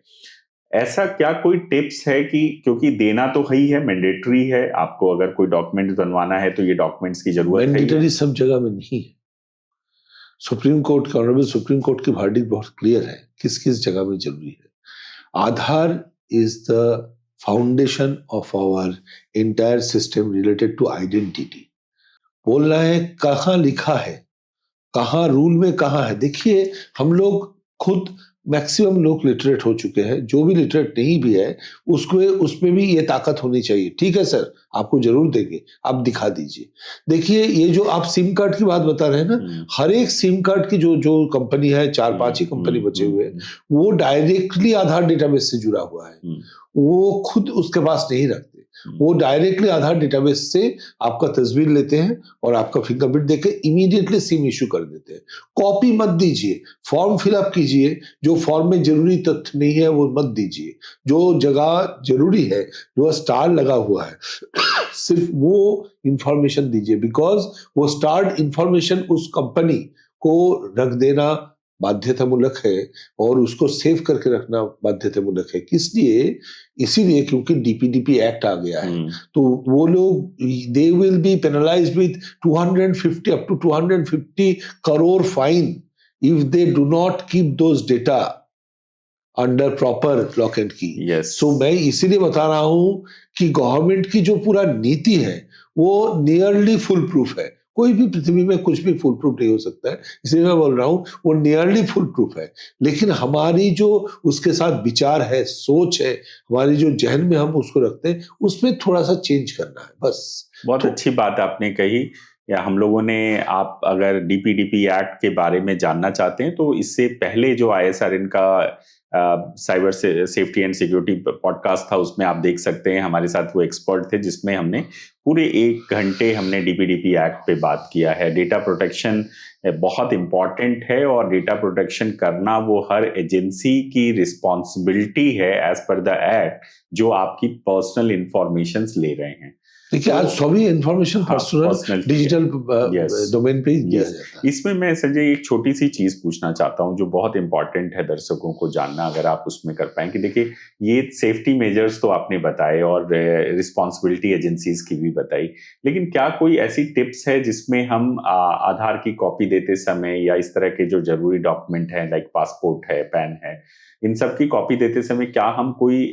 ऐसा क्या कोई टिप्स है कि, क्योंकि देना तो ही है, मैंडेटरी है, आपको अगर कोई डॉक्यूमेंट्स बनवाना है तो ये डॉक्यूमेंट्स की जरूरत है। मैंडेटरी सब जगह में नहीं है। सुप्रीम कोर्ट का, ऑनरेबल सुप्रीम कोर्ट की वर्डिक्ट बहुत क्लियर है किस किस जगह में जरूरी है। Aadhaar is the foundation of our entire system related to identity. बोलना है कहाँ लिखा है, कहाँ रूल में कहाँ है। देखिए, हम लोग खुद मैक्सिमम लोग लिटरेट हो चुके हैं, जो भी लिटरेट नहीं भी है उसमें भी ये ताकत होनी चाहिए। ठीक है सर, आपको जरूर देंगे, आप दिखा दीजिए। देखिए, ये जो आप सिम कार्ड की बात बता रहे हैं ना, हर एक सिम कार्ड की जो कंपनी है, 4-5 ही कंपनी बचे हुए हैं, वो डायरेक्टली आधार डेटाबेस से जुड़ा हुआ है। वो खुद उसके पास नहीं रखते, वो डायरेक्टली आधार डेटाबेस से आपका तस्वीर लेते हैं और आपका फिंगरप्रिंट देके इमीडिएटली सिम इशू कर देते हैं। कॉपी मत दीजिए, फॉर्म फिलअप कीजिए, जो फॉर्म में जरूरी तथ्य नहीं है वो मत दीजिए। जो जगह जरूरी है, जो स्टार लगा हुआ है, सिर्फ वो इंफॉर्मेशन दीजिए, बिकॉज वो स्टार्ड इंफॉर्मेशन उस कंपनी को रख देना बाध्यतामूलक है और उसको सेव करके रखना बाध्यतामूलक है। किस लिए? इसीलिए क्योंकि डीपीडीपी एक्ट आ गया है। तो वो लोग, they will be penalised with 250 up to 250 crore fine if they do not keep those data under proper lock and की। सो मैं इसीलिए बता रहा हूं कि गवर्नमेंट की जो पूरा नीति है वो नियरली फुल प्रूफ है। कोई भी पृथ्वी में कुछ भी फुल प्रूफ नहीं हो सकता है, इसलिए मैं बोल रहा हूं वो नियरली फुल प्रूफ है। लेकिन हमारी जो उसके साथ विचार है, सोच है, हमारी जो जहन में हम उसको रखते हैं, उसमें थोड़ा सा चेंज करना है बस। बहुत अच्छी बात आपने कही। या हम लोगों ने, आप अगर डीपीडीपी एक्ट के बारे में जानना चाहते हैं तो इससे पहले जो ISRN का cyber safety and security podcast था, उसमें आप देख सकते हैं, हमारे साथ वो एक्सपर्ट थे जिसमें हमने पूरे 1 घंटे हमने डीपीडीपी एक्ट पे बात किया है। डेटा प्रोटेक्शन बहुत इंपॉर्टेंट है और डेटा प्रोटेक्शन करना वो हर एजेंसी की रिस्पॉन्सिबिलिटी है एज पर द एक्ट, जो आपकी पर्सनल इंफॉर्मेशंस ले रहे हैं। देखिए, आज सभी इंफॉर्मेशन पर्सनल डिजिटल डोमेन पे ही दिया जाता है। इसमें मैं संजय एक छोटी सी चीज पूछना चाहता हूं जो बहुत इंपॉर्टेंट है दर्शकों को जानना, अगर आप उसमें कर पाएं। कि देखिए, ये सेफ्टी मेजर्स तो आपने बताए और रिस्पॉन्सिबिलिटी एजेंसीज की भी बताई, लेकिन क्या कोई ऐसी टिप्स है जिसमें हम आधार की कॉपी देते समय या इस तरह के जो जरूरी डॉक्यूमेंट है, लाइक पासपोर्ट है, पैन है, इन सब की कॉपी देते समय क्या हम कोई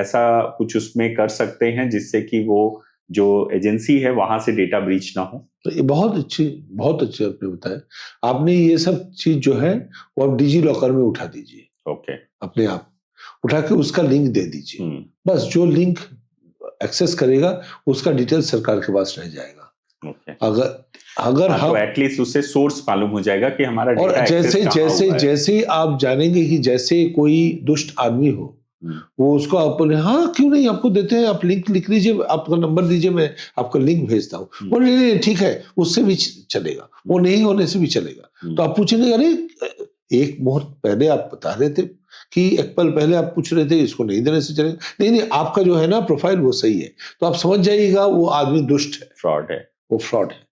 ऐसा कुछ उसमें कर सकते हैं जिससे कि वो जो एजेंसी है वहां से डेटा ब्रीच ना हो? तो ये बहुत अच्छी आपने बताया। आपने ये सब चीज जो है वो आप डिजी लॉकर में उठा दीजिए। ओके। अपने आप उठा के उसका लिंक दे दीजिए। बस जो लिंक एक्सेस करेगा उसका डिटेल सरकार के पास रह जाएगा। ओके। अगर तो हम एटलीस्ट उससे सोर्स मालूम हो जाएगा कि हमारा और डेटा जैसे एक्सेस कहाँ जैसे हुआ है। जैसे ही आप जानेंगे कि जैसे कोई दुष्ट आदमी हो, वो उसको अपने हाँ क्यों नहीं आपको देते हैं, आप लिंक लिख लीजिए, आपका नंबर दीजिए, मैं आपका लिंक भेजता हूँ। वो नहीं नहीं ठीक है, उससे भी चलेगा, वो नहीं होने से भी चलेगा। तो आप पूछेंगे अरे एक मुहूर्त पहले आप बता रहे थे कि एक पल पहले आप पूछ रहे थे इसको नहीं देने से चलेगा। नहीं नहीं आपका जो है ना प्रोफाइल वो सही है, तो आप समझ जाइएगा वो आदमी दुष्ट है, फ्रॉड है, वो फ्रॉड है।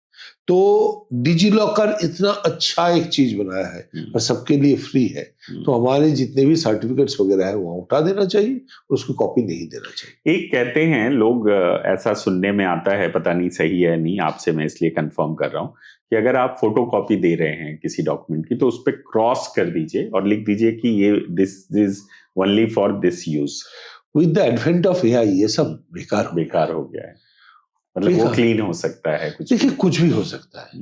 तो डिजी लॉकर इतना अच्छा एक चीज बनाया है और सबके लिए फ्री है, तो हमारे जितने भी सर्टिफिकेट्स वगैरह है वो उठा देना चाहिए, उसको कॉपी नहीं देना चाहिए। एक कहते हैं लोग, ऐसा सुनने में आता है, पता नहीं सही है नहीं, आपसे मैं इसलिए कंफर्म कर रहा हूँ कि अगर आप फोटो कॉपी दे रहे हैं किसी डॉक्यूमेंट की तो उस पर क्रॉस कर दीजिए और लिख दीजिए कि ये this is only for this use. With the advent of AI ये सब बेकार हो गया है, मतलब वो क्लीन हो सकता है कुछ। देखिए कुछ भी हो सकता है,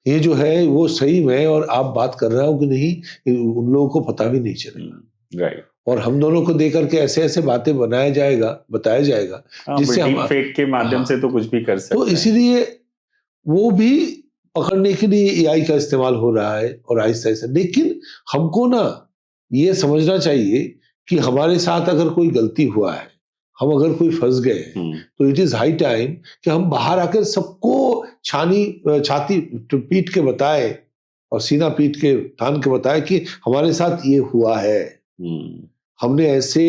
ये जो है वो सही में, और आप बात कर रहे हो कि नहीं उन लोगों को पता भी नहीं चलेगा। राइट। और हम दोनों को देख करके ऐसे ऐसे बातें बताया जाएगा जिससे हम फेक के माध्यम से तो कुछ भी कर सकते तो हैं। इसीलिए वो भी पकड़ने के लिए एआई का इस्तेमाल हो रहा है और आहिस्ता आहिस्ता। लेकिन हमको ना ये समझना चाहिए कि हमारे साथ अगर कोई गलती हुआ है, हम अगर कोई फंस गए हैं, तो इट इज हाई टाइम कि हम बाहर आकर सबको छाती पीट के बताए और सीना पीट के तान के बताए कि हमारे साथ ये हुआ है, हमने ऐसे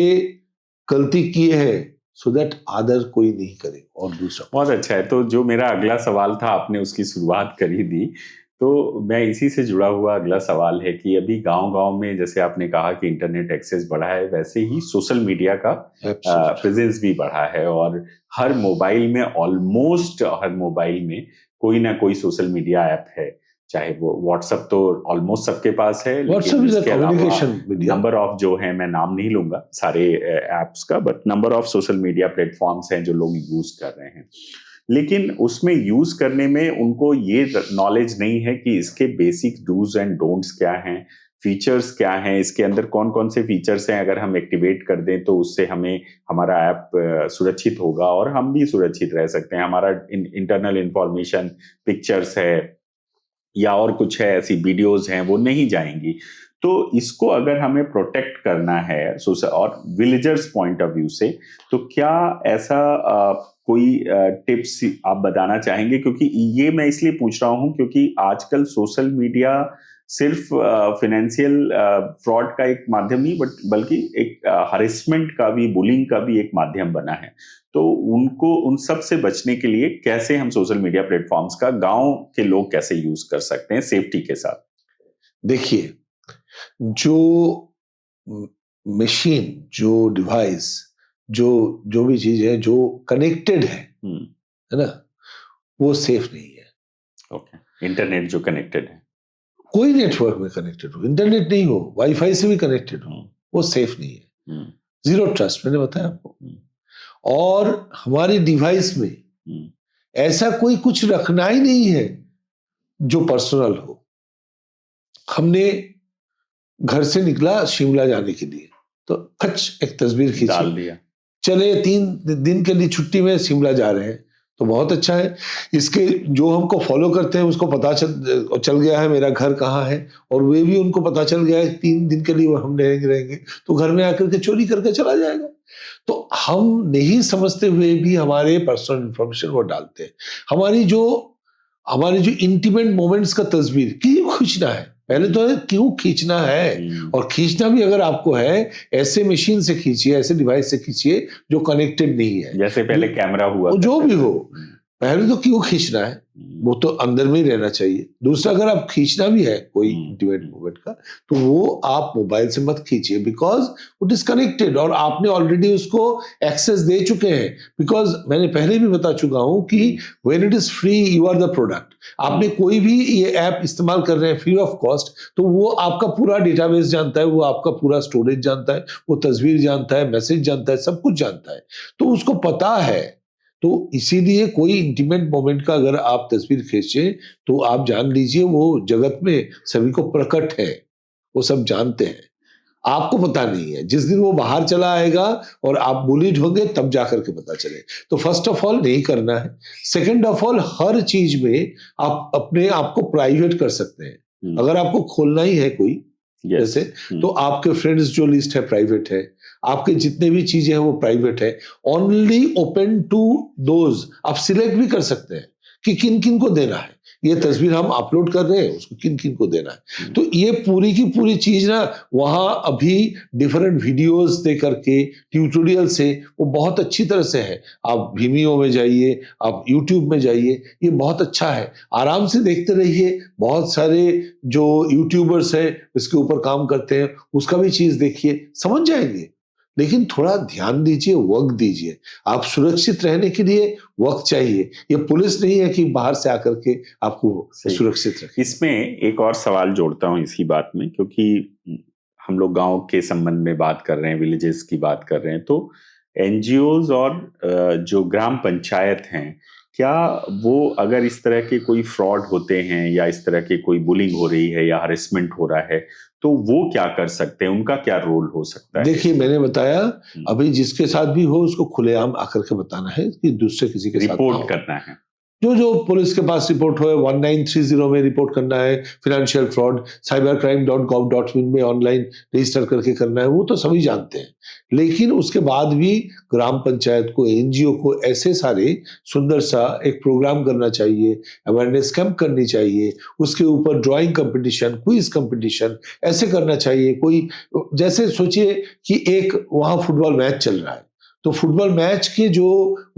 गलती की है, सो दैट आदर कोई नहीं करे और दूसरा। बहुत अच्छा है। तो जो मेरा अगला सवाल था आपने उसकी शुरुआत कर ही दी, तो मैं इसी से जुड़ा हुआ अगला सवाल है कि अभी गांव-गांव में जैसे आपने कहा कि इंटरनेट एक्सेस बढ़ा है, वैसे ही सोशल मीडिया का प्रेजेंस भी बढ़ा है और हर मोबाइल में, ऑलमोस्ट हर मोबाइल में कोई ना कोई सोशल मीडिया ऐप है। चाहे वो व्हाट्सएप तो ऑलमोस्ट सबके पास है, लेकिन इसके अलावा नंबर ऑफ जो है, मैं नाम नहीं लूंगा सारे एप्स का, but number of social media platforms हैं जो लोग यूज कर रहे हैं। लेकिन उसमें यूज करने में उनको ये नॉलेज नहीं है कि इसके बेसिक डूज एंड डोंट्स क्या हैं, फीचर्स क्या हैं, इसके अंदर कौन कौन से फीचर्स हैं, अगर हम एक्टिवेट कर दें तो उससे हमें हमारा ऐप सुरक्षित होगा और हम भी सुरक्षित रह सकते हैं। हमारा इंटरनल इंफॉर्मेशन, पिक्चर्स है या और कुछ है, ऐसी वीडियोस हैं, वो नहीं जाएंगी। तो इसको अगर हमें प्रोटेक्ट करना है और विलेजर्स पॉइंट ऑफ व्यू से, तो क्या ऐसा कोई टिप्स आप बताना चाहेंगे? क्योंकि ये मैं इसलिए पूछ रहा हूं क्योंकि आजकल सोशल मीडिया सिर्फ फाइनेंशियल फ्रॉड का एक माध्यम नहीं, बल्कि एक हरेसमेंट का भी, बुलिंग का भी एक माध्यम बना है। तो उनको, उन सब से बचने के लिए कैसे हम सोशल मीडिया प्लेटफॉर्म्स का गांव के लोग कैसे यूज कर सकते हैं सेफ्टी के साथ? देखिए, जो मशीन, जो डिवाइस, जो भी चीज है जो कनेक्टेड है ना, वो सेफ नहीं है। ओके। इंटरनेट जो कनेक्टेड है, कोई नेटवर्क में कनेक्टेड हो, इंटरनेट नहीं हो, वाईफाई से भी कनेक्टेड हो, वो सेफ नहीं है। जीरो ट्रस्ट मैंने बताया आपको। और हमारे डिवाइस में ऐसा कोई कुछ रखना ही नहीं है जो पर्सनल हो। हमने घर से निकला शिमला जाने के लिए, तो खच एक तस्वीर खींची, डाल दिया, चले 3 दिन के लिए छुट्टी में शिमला जा रहे हैं, तो बहुत अच्छा है। इसके जो हमको फॉलो करते हैं उसको पता चल गया है मेरा घर कहाँ है, और वे भी उनको पता चल गया है 3 दिन के लिए वो हम रहेंगे, तो घर में आकर के चोरी करके चला जाएगा। तो हम नहीं समझते हुए भी हमारे पर्सनल इंफॉर्मेशन वो डालते हैं। हमारी जो इंटीमेट मोमेंट्स का तस्वीर क्यों खींचना है, पहले तो है क्यों खींचना है, और खींचना भी अगर आपको है ऐसे मशीन से खींचिए, ऐसे डिवाइस से खींचिए जो कनेक्टेड नहीं है, जैसे पहले कैमरा हुआ, जो भी हो। पहले तो क्यों खींचना है, वो तो अंदर में ही रहना चाहिए। दूसरा, अगर आप खींचना भी है कोई इंटीमेट मोमेंट का, तो वो आप मोबाइल से मत खींचिए, बिकॉज वो डिस्कनेक्टेड और आपने ऑलरेडी उसको एक्सेस दे चुके हैं। बिकॉज मैंने पहले भी बता चुका हूं कि when it is free you are the product. आपने कोई भी ये ऐप इस्तेमाल कर रहे हैं फ्री ऑफ कॉस्ट, तो वो आपका पूरा डेटाबेस जानता है, वो आपका पूरा स्टोरेज जानता है, वो तस्वीर जानता है, मैसेज जानता है, सब कुछ जानता है, तो उसको पता है। तो इसीलिए कोई इंटीमेट मोमेंट का अगर आप तस्वीर खींचे तो आप जान लीजिए वो जगत में सभी को प्रकट है, वो सब जानते हैं। आपको पता नहीं है, जिस दिन वो बाहर चला आएगा और आप बुलीड होंगे तब जाकर के पता चले। तो फर्स्ट ऑफ ऑल नहीं करना है। सेकंड ऑफ ऑल, हर चीज में आप अपने आप को प्राइवेट कर सकते हैं। अगर आपको खोलना ही है कोई जैसे, तो आपके फ्रेंड्स जो लिस्ट है प्राइवेट है, आपके जितने भी चीजें हैं वो प्राइवेट है। ओनली ओपन टू दोज, आप सिलेक्ट भी कर सकते हैं कि किन किन को देना है। ये तस्वीर हम अपलोड कर रहे हैं, उसको किन किन को देना है। तो ये पूरी की पूरी चीज ना वहां अभी डिफरेंट वीडियोस दे करके ट्यूटोरियल से वो बहुत अच्छी तरह से है। आप Vimeo में जाइए, आप YouTube में जाइए, ये बहुत अच्छा है। आराम से देखते रहिए। बहुत सारे जो यूट्यूबर्स हैं इसके ऊपर काम करते हैं, उसका भी चीज देखिए, समझ जाएंगे। लेकिन थोड़ा ध्यान दीजिए, वक्त दीजिए। आप सुरक्षित रहने के लिए वक्त चाहिए। ये पुलिस नहीं है कि बाहर से आकर के आपको सुरक्षित रखे। इसमें एक और सवाल जोड़ता हूं इसी बात में, क्योंकि हम लोग गांव के संबंध में बात कर रहे हैं, विलेजेस की बात कर रहे हैं, तो एनजीओज और जो ग्राम पंचायत हैं, क्या वो अगर इस तरह के कोई फ्रॉड होते हैं या इस तरह की कोई बुलिंग हो रही है या हरेसमेंट हो रहा है, तो वो क्या कर सकते हैं? उनका क्या रोल हो सकता है? देखिए, मैंने बताया अभी जिसके साथ भी हो उसको खुलेआम आकर के बताना है कि दूसरे किसी के साथ रिपोर्ट करना है। जो पुलिस के पास रिपोर्ट हो 1930 में रिपोर्ट करना है। फिनेंशियल फ्रॉड cybercrime.gov.in में ऑनलाइन रजिस्टर करके करना है, वो तो सभी जानते हैं। लेकिन उसके बाद भी ग्राम पंचायत को, एनजीओ को ऐसे सारे सुंदर सा एक प्रोग्राम करना चाहिए, अवेयरनेस कैंप करनी चाहिए, उसके ऊपर ड्राइंग कंपटीशन, क्विज कंपटीशन ऐसे करना चाहिए। कोई जैसे सोचिए कि एक वहां फुटबॉल मैच चल रहा है, तो फुटबॉल मैच के जो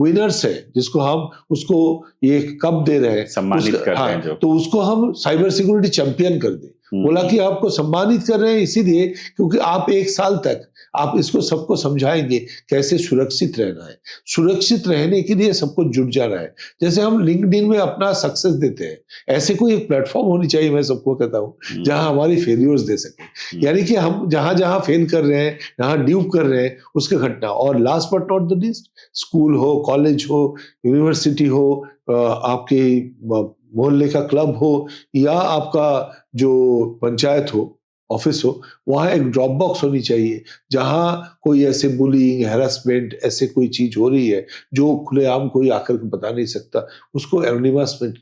विनर्स है, जिसको हम उसको ये कप दे रहे हैं, सम्मानित कर रहे हैं, तो उसको हम साइबर सिक्योरिटी चैंपियन कर दें। बोला कि आपको सम्मानित कर रहे हैं इसीलिए क्योंकि आप 1 साल तक आप इसको सबको समझाएंगे कैसे सुरक्षित रहना है। सुरक्षित रहने के लिए सबको जुट जाना है। जैसे हम लिंक्डइन में अपना सक्सेस देते हैं, ऐसे कोई एक प्लेटफॉर्म होनी चाहिए, मैं सबको कहता हूँ, जहां हमारी फेलियर्स दे सके। यानी कि हम जहां जहां फेल कर रहे हैं, जहां ड्यूप कर रहे हैं, उसके घटना। और last but not the least, school हो, कॉलेज हो, यूनिवर्सिटी हो, आपके मोहल्ले का क्लब हो या आपका जो पंचायत हो, ऑफिस हो, वहां एक ड्रॉप बॉक्स होनी चाहिए जहां कोई ऐसे बुलिंग, हैरेसमेंट ऐसे कोई चीज हो रही है जो खुलेआम कोई आकर के बता नहीं सकता, उसको एनोनिमस में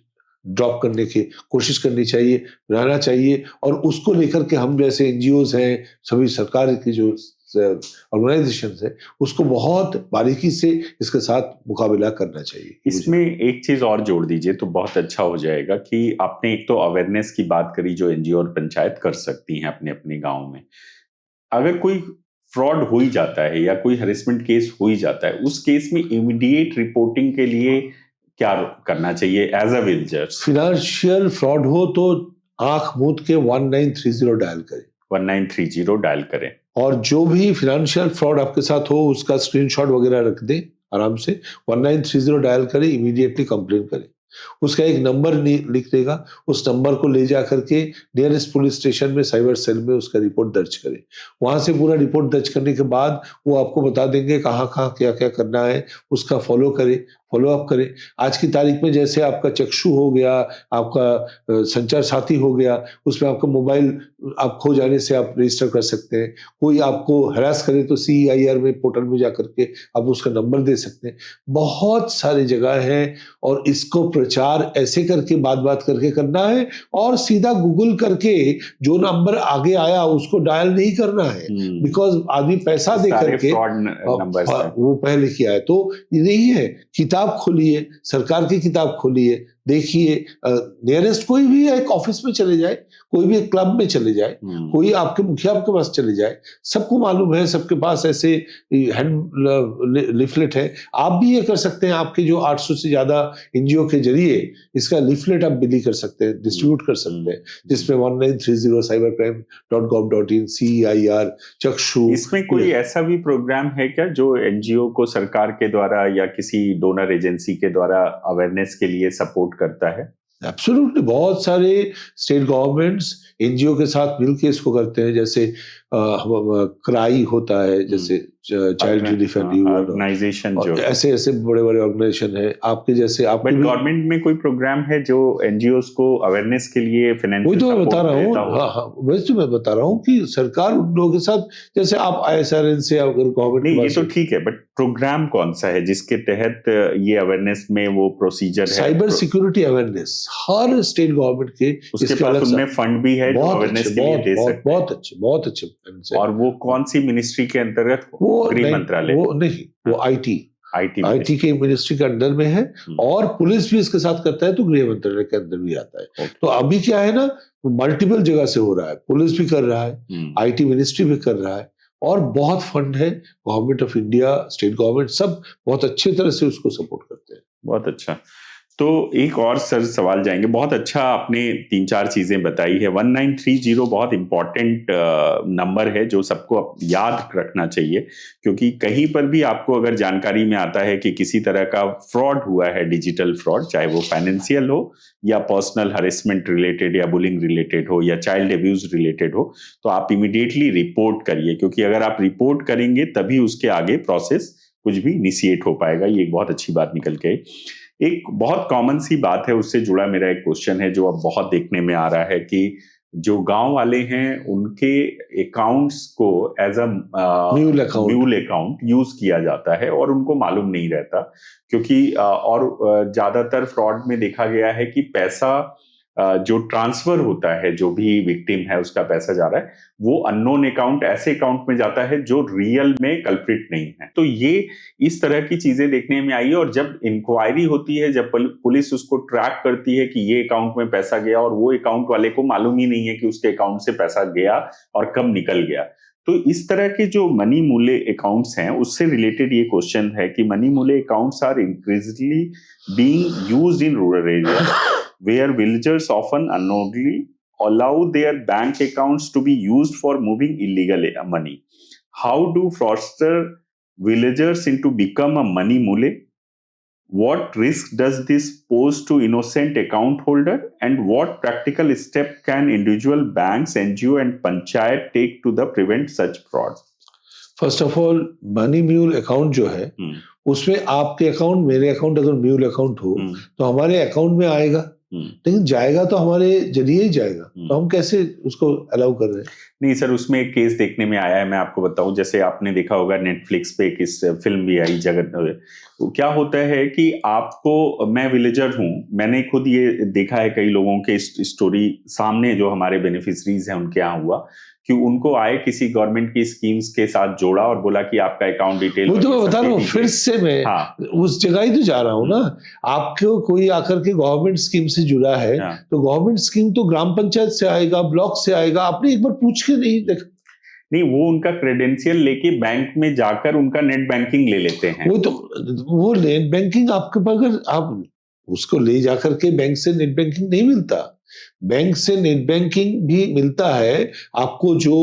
ड्रॉप करने की कोशिश करनी चाहिए, रहना चाहिए। और उसको लेकर के हम जैसे एनजीओज हैं, सभी सरकार की जो ऑर्गेनाइजेशन है, उसको बहुत बारीकी से इसके साथ मुकाबला करना चाहिए। इसमें एक चीज और जोड़ दीजिए तो बहुत अच्छा हो जाएगा कि आपने एक तो अवेयरनेस की बात करी जो एनजीओ और पंचायत कर सकती हैं अपने अपने गांव में। अगर कोई फ्रॉड हो ही जाता है या कोई हरेसमेंट केस हो ही जाता है, उस केस में इमीडिएट रिपोर्टिंग के लिए क्या करना चाहिए as a villager? Financial fraud हो तो आंख मूंद के 1930 डायल करें। 1930 डायल करें। और जो भी फिनेंशियल फ्रॉड आपके साथ हो उसका स्क्रीनशॉट वगैरह रख दें, आराम से 1930 डायल करें, इमीडिएटली कंप्लेन करें। उसका एक नंबर लिख देगा, उस नंबर को ले जा करके नियरेस्ट पुलिस स्टेशन में, साइबर सेल में उसका रिपोर्ट दर्ज करें। वहां से पूरा रिपोर्ट दर्ज करने के बाद वो आपको बता देंगे कहाँ कहाँ क्या क्या करना है, उसका फॉलो करें, फॉलो अप करें। आज की तारीख में जैसे आपका चक्षु हो गया, आपका संचार साथी हो गया, उसमें आपका मोबाइल आप खो जाने से आप रजिस्टर कर सकते हैं। कोई आपको हरास करे तो CIR में पोर्टल में जाकर के आप उसका नंबर दे सकते हैं। बहुत सारी जगह है और इसको प्रचार ऐसे करके बात करके करना है और सीधा गूगल करके जो नंबर आगे आया उसको डायल नहीं करना है, बिकॉज आदमी पैसा दे करके वो पहले किया है। तो नहीं है, किताब खोलिए, सरकार की किताब खोलिए, देखिए, नियरेस्ट कोई भी एक ऑफिस में चले जाए, कोई भी एक क्लब में चले जाए, कोई आपके मुखिया आपके पास चले जाए, सबको मालूम है, सबके पास ऐसे हैंड लिफलेट है। आप भी ये कर सकते हैं, आपके जो 800 से ज्यादा एनजीओ के जरिए इसका लिफलेट आप बिली कर सकते हैं, डिस्ट्रीब्यूट कर सकते हैं, जिसमें 1930 cybercrime.gov.in, CIR, चक्षु। इसमें कोई ऐसा भी प्रोग्राम है क्या जो एनजीओ को सरकार के द्वारा या किसी डोनर एजेंसी के द्वारा अवेयरनेस के लिए सपोर्ट करता है? एब्सोल्युटली, बहुत सारे स्टेट गवर्नमेंट्स एनजीओ के साथ मिलकर इसको करते हैं। जैसे क्राई होता है, जैसे चाइल्ड रिलीफ एंड ऑर्गेनाइजेशन जो ऐसे ऐसे बड़े बड़े ऑर्गेनाइजेशन है आपके जैसे। बट गवर्नमेंट में कोई प्रोग्राम है जो एनजीओस को अवेयरनेस के लिए फाइनेंशियल वही तो मैं बता रहा हूँ। हाँ हाँ, वैसे तो मैं बता रहा हूँ कि सरकार उन लोगों के साथ, जैसे आप ISRN से अगर गवर्नमेंट, नहीं ये तो ठीक है, बट प्रोग्राम कौन सा है जिसके तहत ये अवेयरनेस में वो प्रोसीजर है? साइबर सिक्योरिटी अवेयरनेस हर स्टेट गवर्नमेंट के, उसके पास उनमें फंड भी है जो अवेयरनेस के लिए दे सकते हैं। बहुत अच्छे। और वो कौन सी मिनिस्ट्री के अंतर्गत? वो गृह मंत्रालय? वो नहीं, वो आईटी के मिनिस्ट्री के अंडर में है, और पुलिस भी इसके साथ करता है तो गृह मंत्रालय के अंदर भी आता है। तो अभी क्या है ना, मल्टीपल जगह से हो रहा है, पुलिस भी कर रहा है, आईटी मिनिस्ट्री भी कर रहा है, और बहुत फंड है, government of India, state government सब बहुत अच्छी तरह से उसको सपोर्ट करते हैं। बहुत अच्छा। तो एक और सर सवाल जाएंगे, बहुत अच्छा आपने 3-4 चीजें बताई है। 1930 बहुत इंपॉर्टेंट नंबर है जो सबको याद रखना चाहिए, क्योंकि कहीं पर भी आपको अगर जानकारी में आता है कि किसी तरह का फ्रॉड हुआ है, डिजिटल फ्रॉड, चाहे वो फाइनेंशियल हो या पर्सनल हरेसमेंट रिलेटेड या बुलिंग रिलेटेड हो या चाइल्ड अब्यूज रिलेटेड हो, तो आप इमीडिएटली रिपोर्ट करिए, क्योंकि अगर आप रिपोर्ट करेंगे तभी उसके आगे प्रोसेस कुछ भी इनिशिएट हो पाएगा। ये एक बहुत अच्छी बात निकल के। एक बहुत कॉमन सी बात है, उससे जुड़ा मेरा एक क्वेश्चन है जो अब बहुत देखने में आ रहा है कि जो गांव वाले हैं उनके अकाउंट्स को as a mule account use किया जाता है और उनको मालूम नहीं रहता, क्योंकि और ज्यादातर फ्रॉड में देखा गया है कि पैसा जो ट्रांसफर होता है, जो भी विक्टिम है उसका पैसा जा रहा है, वो अननोन अकाउंट, ऐसे अकाउंट में जाता है जो रियल में कल्प्रिट नहीं है। तो ये इस तरह की चीजें देखने में आई, और जब इंक्वायरी होती है, जब पुलिस उसको ट्रैक करती है कि ये अकाउंट में पैसा गया, और वो अकाउंट वाले को मालूम ही नहीं है कि उसके अकाउंट से पैसा गया और कब निकल गया। तो इस तरह के जो मनी मूले अकाउंट्स हैं, उससे रिलेटेड ये क्वेश्चन है कि money mule accounts are increasingly being used in rural area where villagers often unknowingly allow their bank accounts to be used for moving illegal money. How do fraudster villagers into become a money mule? What risk does this pose to innocent account holder? And what practical step can individual banks, NGO and panchayat take to the prevent such fraud? First of all, money mule account जो है उसमें आपके account, मेरे account अगर mule account हो तो हमारे account में आएगा, लेकिन जाएगा तो हमारे जरिए ही जाएगा, तो हम कैसे उसको अलाउ कर रहे हैं? नहीं सर, उसमें एक केस देखने में आया है, मैं आपको बताऊं। जैसे आपने देखा होगा नेटफ्लिक्स पे एक फिल्म भी आई जगत, क्या होता है कि आपको, मैं विलेजर हूं, मैंने खुद ये देखा है कई लोगों के स्टोरी सामने, जो हमारे बेनिफिशरीज हैं उनके यहाँ हुआ कि उनको आए, किसी गवर्नमेंट की स्कीम्स के साथ जोड़ा और बोला कि आपका अकाउंट डिटेल, वो तो मैं बता रहा हूँ, फिर से मैं उस जगह ही तो जा रहा हूँ ना। आपको कोई आकर के गवर्नमेंट स्कीम से जुड़ा है तो गवर्नमेंट स्कीम तो ग्राम पंचायत से आएगा, ब्लॉक से आएगा, आपने एक बार पूछ के नहीं देखा? नहीं, वो उनका क्रेडेंशियल लेके बैंक में जाकर उनका नेट बैंकिंग ले लेते हैं। वो नेट बैंकिंग आपके पास, अगर आप उसको ले जाकर के बैंक से नेट बैंकिंग नहीं मिलता, बैंक से नेट बैंकिंग भी मिलता है आपको। जो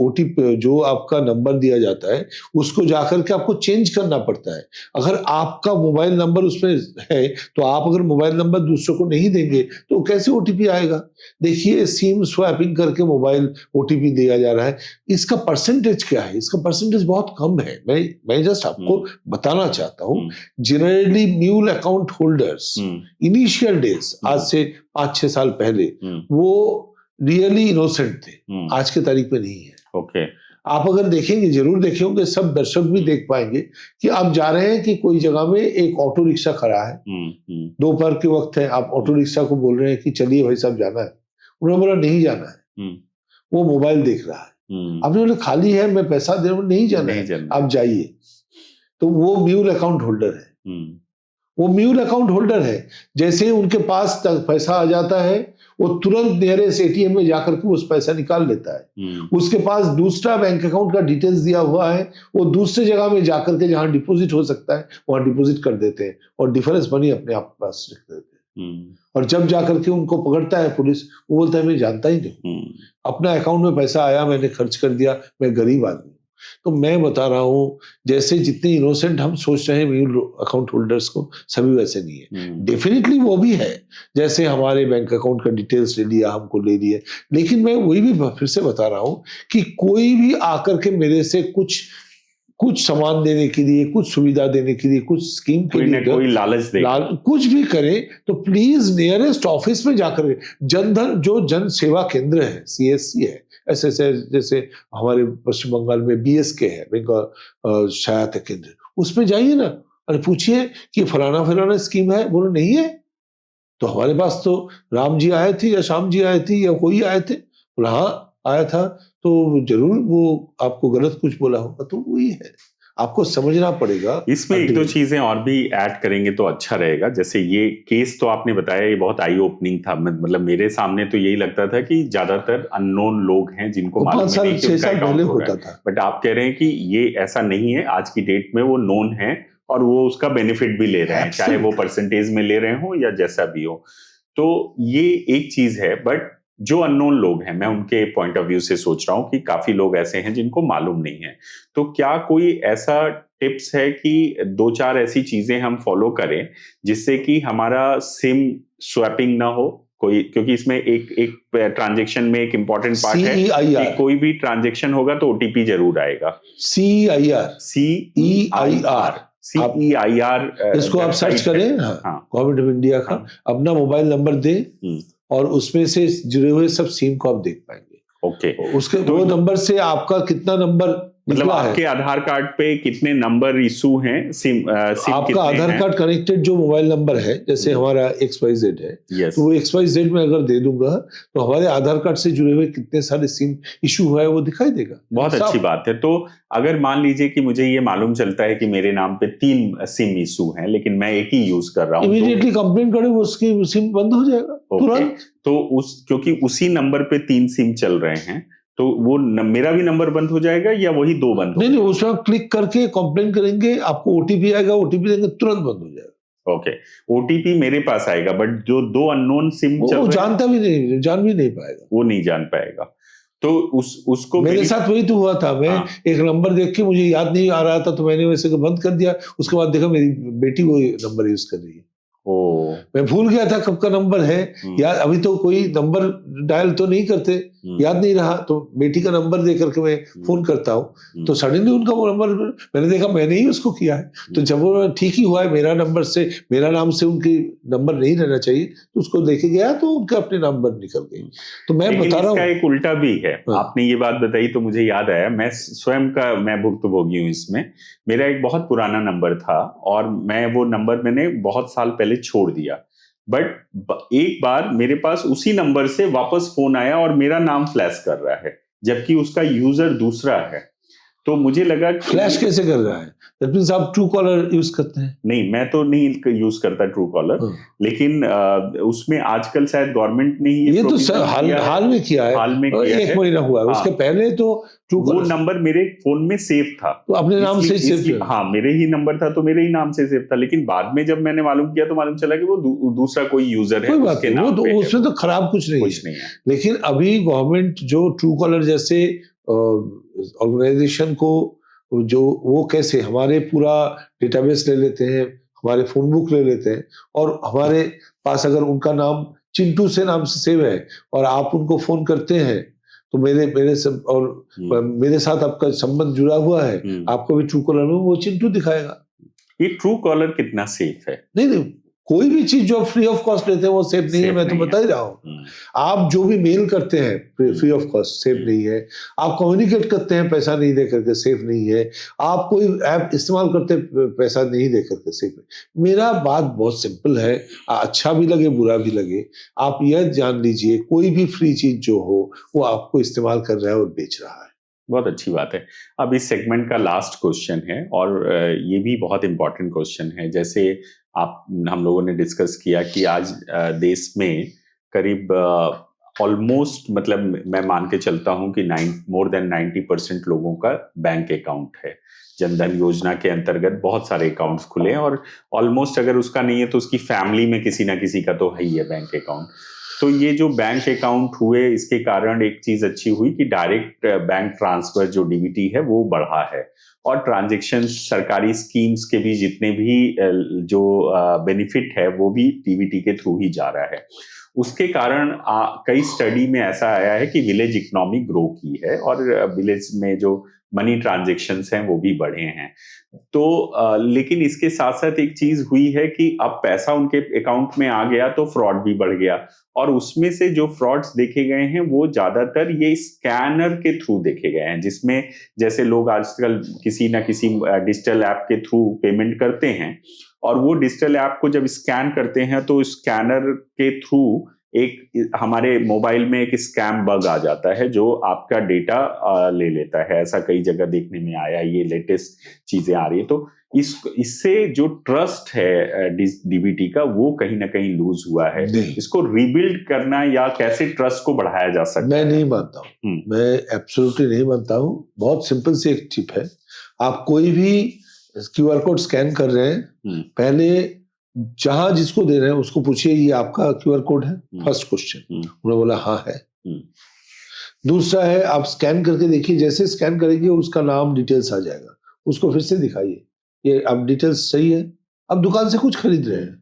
ओटीपी, जो आपका नंबर दिया जाता है, उसको जाकर के आपको चेंज करना पड़ता है। अगर आपका मोबाइल नंबर उसमें है तो आप अगर मोबाइल नंबर दूसरों को नहीं देंगे तो कैसे ओटीपी आएगा? देखिए, सिम स्वैपिंग करके मोबाइल ओटीपी दिया जा रहा है। इसका परसेंटेज क्या है? इसका परसेंटेज बहुत कम है। मैं जस्ट आपको बताना चाहता हूँ। Generally mule account holders initial days, आज से 5-6 साल पहले, वो रियली इनोसेंट थे, आज के तारीख में नहीं है। ओके, आप अगर देखेंगे, जरूर देखे होंगे, सब दर्शक भी देख पाएंगे कि आप जा रहे हैं कि कोई जगह में एक ऑटो रिक्शा खड़ा है, दोपहर के वक्त है, आप ऑटो रिक्शा को बोल रहे हैं कि चलिए भाई साहब जाना है, उन्होंने बोला नहीं जाना है, वो मोबाइल देख रहा है। आपने बोला खाली है, मैं पैसा दे रहा हूं, नहीं जाना है, आप जाइए। तो वो म्यूल अकाउंट होल्डर है, वो म्यूल अकाउंट होल्डर है। जैसे ही उनके पास तक पैसा आ जाता है, वो तुरंत नियरेस्ट एटीएम में जाकर के उस पैसा निकाल लेता है। उसके पास दूसरा बैंक अकाउंट का डिटेल्स दिया हुआ है, वो दूसरे जगह में जाकर के जहां डिपॉजिट हो सकता है वहां डिपॉजिट कर देते हैं और डिफरेंस मनी अपने आप पास रख देते हैं। और जब जाकर के उनको पकड़ता है पुलिस, वो बोलता है मैं जानता ही नहीं, अपना अकाउंट में पैसा आया, मैंने खर्च कर दिया, मैं गरीब आदमी। तो मैं बता रहा हूँ, जैसे जितने इनोसेंट हम सोच रहे हैं म्यूल अकाउंट होल्डर्स को, सभी वैसे नहीं है। डेफिनेटली वो भी है, जैसे हमारे बैंक अकाउंट का डिटेल्स ले लिया, हमको ले लिए, लेकिन मैं वही भी फिर से बता रहा हूँ कि कोई भी आकर के मेरे से कुछ सामान देने के लिए, कुछ सुविधा देने के लिए, कुछ स्कीम के लिए कोई लालच दे, कुछ भी करे, तो प्लीज नियरेस्ट ऑफिस में जाकर जनधन जो जन सेवा केंद्र है, CSC है, ऐसे जैसे हमारे पश्चिम बंगाल में BSK है, बैंक सहायता केंद्र, उसमें जाइए ना, अरे पूछिए कि फलाना स्कीम है, बोलो नहीं है, तो हमारे पास तो राम जी आए थे या श्याम जी आए थे या कोई आए थे, बोला हाँ आया था, तो जरूर वो आपको गलत कुछ बोला होगा, तो वही है, आपको समझना पड़ेगा। इसमें एक दो चीजें और भी ऐड करेंगे तो अच्छा रहेगा। जैसे ये केस तो आपने बताया, ये बहुत आई ओपनिंग था, मतलब मेरे सामने तो यही लगता था कि ज्यादातर अननोन लोग हैं जिनको मालूम नहीं कि उनका अकाउंट हो रहा है, बट आप कह रहे हैं कि ये ऐसा नहीं है, आज की डेट में वो नोन है और वो उसका बेनिफिट भी ले रहे हैं, चाहे वो परसेंटेज में ले रहे हो या जैसा भी हो। तो ये एक चीज है, बट जो अननोन लोग हैं, मैं उनके पॉइंट ऑफ व्यू से सोच रहा हूं कि काफी लोग ऐसे हैं जिनको मालूम नहीं है, तो क्या कोई ऐसा टिप्स है कि 2-4 ऐसी चीजें हम फॉलो करें जिससे कि हमारा सिम स्वैपिंग ना हो कोई, क्योंकि इसमें एक ट्रांजैक्शन में एक इंपॉर्टेंट पार्ट है कि कोई भी ट्रांजैक्शन होगा तो OTP जरूर आएगा। CEIR इसको आप सर्च करें, गवर्नमेंट ऑफ इंडिया का, अपना मोबाइल नंबर दें और उसमें से जुड़े हुए सब सिम को आप देख पाएंगे। ओके, उसके वो नंबर से आपका कितना नंबर, मतलब आपके आधार कार्ड पे कितने नंबर इशू हैं, सिम आपका आधार कार्ड कनेक्टेड जो मोबाइल नंबर है, जैसे हमारा XYZ है, तो वो XYZ में अगर दे दूंगा तो हमारे आधार कार्ड से जुड़े हुए कितने सारे सिम इशू हुआ है वो दिखाई देगा। बहुत अच्छी बात है। तो अगर मान लीजिए कि मुझे ये मालूम चलता है कि मेरे नाम पे 3 सिम इशू हैं लेकिन मैं एक ही यूज कर रहा हूँ, इमीडिएटली कंप्लेंट करें, वो उसकी सिम बंद हो जाएगा तुरंत। तो क्योंकि उसी नंबर पे 3 सिम चल रहे हैं, तो वो मेरा भी नंबर बंद हो जाएगा या वही 2 बंद? नहीं, उसमें आप क्लिक करके कंप्लेंट करेंगे, आपको OTP आएगा, OTP देंगे, तुरंत बंद हो जाएगा। ओके, OTP मेरे पास आएगा, बट जो 2 अननोन सिम चल रहे हैं, जान भी नहीं पाएगा, वो नहीं जान पाएगा। तो उसको मेरे साथ वही तो हुआ था। मैं एक नंबर देख के मुझे याद नहीं आ रहा था, तो मैंने वैसे बंद कर दिया। उसके बाद देखा मेरी बेटी वो नंबर यूज कर रही है। मैं भूल गया था कब का नंबर है, यार अभी तो कोई नंबर डायल तो नहीं करते, याद नहीं रहा, तो बेटी का नंबर दे करके मैं फोन करता हूँ, तो सडनली उनका वो नंबर मैंने देखा, मैंने ही उसको किया है। तो जब वो ठीक ही हुआ है, मेरा नाम से उनकी नंबर नहीं रहना चाहिए, तो उसको लेके गया तो उनका अपने नंबर निकल गई। तो मैं बता रहा हूँ, एक उल्टा भी है। आपने ये बात बताई तो मुझे याद आया, मैं स्वयं का मैं भुक्तभोगी हूँ इसमें। मेरा एक बहुत पुराना नंबर था और मैं वो नंबर मैंने बहुत साल पहले छोड़ दिया, बट एक बार मेरे पास उसी नंबर से वापस फोन आया और मेरा नाम फ्लैश कर रहा है, जबकि उसका यूजर दूसरा है। तो मुझे लगा फ्लैश कैसे कर रहा है? दैट मींस आप ट्रू कॉलर यूज करते हैं? नहीं, मैं तो नहीं यूज करता ट्रू कॉलर, लेकिन उसमें आजकल शायद गवर्नमेंट ने ये तो हाल में किया है, एक महीना हुआ है। उसके पहले तो ट्रू कॉलर, वो नंबर मेरे फोन में सेव था, तो अपने नाम से सेव, हाँ मेरे ही नंबर था तो मेरे ही नाम से सेव था, लेकिन बाद में जब मैंने मालूम किया तो मालूम चला कि वो दूसरा कोई यूजर है, उसके नाम पे है। उसमें तो खराब कुछ नहीं है। लेकिन अभी गवर्नमेंट जो ट्रू कॉलर जैसे ऑर्गेनाइजेशन को जो वो कैसे हमारे पूरा डेटाबेस ले लेते हैं, हमारे फोन बुक ले लेते हैं, और हमारे पास अगर उनका नाम चिंटू से नाम से सेव है और आप उनको फोन करते हैं तो मेरे सब और मेरे साथ आपका संबंध जुड़ा हुआ है, आपको भी ट्रू कॉलर में वो चिंटू दिखाएगा। ये ट्रू कॉलर कितना सेफ है? नहीं, कोई भी चीज जो फ्री ऑफ कॉस्ट लेते हैं वो सेफ नहीं है, मैं तो बता ही रहा हूँ। आप जो भी मेल करते हैं फ्री ऑफ कॉस्ट सेफ नहीं है, आप कम्युनिकेट करते हैं पैसा नहीं दे करके सेफ नहीं है, आप कोई ऐप इस्तेमाल करते हैं पैसा नहीं दे करके सेफ है। मेरा बात बहुत सिंपल है, अच्छा भी लगे बुरा भी लगे, आप यह जान लीजिए कोई भी फ्री चीज जो हो वो आपको इस्तेमाल कर रहा है और बेच रहा है। बहुत अच्छी बात है। अब इस सेगमेंट का लास्ट क्वेश्चन है और ये भी बहुत इंपॉर्टेंट क्वेश्चन है। जैसे हम लोगों ने डिस्कस किया कि आज देश में करीब ऑलमोस्ट, मतलब मैं मान के चलता हूं कि मोर देन 90% लोगों का बैंक अकाउंट है। जनधन योजना के अंतर्गत बहुत सारे अकाउंट्स खुले हैं और ऑलमोस्ट अगर उसका नहीं है तो उसकी फैमिली में किसी ना किसी का तो है ही है बैंक अकाउंट। तो ये जो बैंक अकाउंट हुए, इसके कारण एक चीज अच्छी हुई कि डायरेक्ट बैंक ट्रांसफर जो डीबीटी है वो बढ़ा है, और ट्रांजैक्शन सरकारी स्कीम्स के भी जितने भी जो बेनिफिट है वो भी डीबीटी के थ्रू ही जा रहा है। उसके कारण कई स्टडी में ऐसा आया है कि विलेज इकोनॉमी ग्रो की है, और विलेज में जो मनी ट्रांजैक्शंस हैं वो भी बढ़े हैं। तो लेकिन इसके साथ साथ एक चीज हुई है कि अब पैसा उनके अकाउंट में आ गया तो फ्रॉड भी बढ़ गया, और उसमें से जो फ्रॉड्स देखे गए हैं वो ज्यादातर ये स्कैनर के थ्रू देखे गए हैं, जिसमें जैसे लोग आजकल किसी ना किसी डिजिटल ऐप के थ्रू पेमेंट करते हैं, और वो डिजिटल ऐप को जब स्कैन करते हैं तो स्कैनर के थ्रू एक हमारे मोबाइल में एक स्कैम बग आ जाता है जो आपका डेटा ले लेता है। ऐसा कई जगह देखने में आया, ये लेटेस्ट चीजें आ रही है। तो इससे जो ट्रस्ट है डीबीटी का वो कहीं ना कहीं लूज हुआ है। इसको रिबिल्ड करना या कैसे ट्रस्ट को बढ़ाया जा सकता है, मैं नहीं मानता हूँ, मैं एब्सोल्युटली नहीं मानता हूँ। बहुत सिंपल सी एक टिप है, आप कोई भी क्यूआर कोड स्कैन कर रहे हैं, पहले जहां जिसको दे रहे हैं उसको पूछिए ये आपका क्यूआर कोड है, फर्स्ट क्वेश्चन। उन्होंने बोला हाँ है। दूसरा है आप स्कैन करके देखिए, जैसे स्कैन करेंगे उसका नाम डिटेल्स आ जाएगा, उसको फिर से दिखाइए ये अब डिटेल्स सही है, अब दुकान से कुछ खरीद रहे हैं,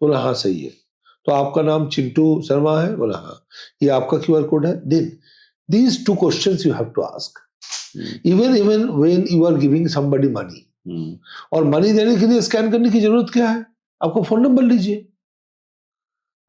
बोला हाँ सही है, तो आपका नाम चिंटू शर्मा है, बोला हाँ, ये आपका क्यूआर कोड है। Then these two questions you have to ask, even when you are giving somebody money. और मनी देने के लिए स्कैन करने की जरूरत क्या है, आपको फोन नंबर लीजिए,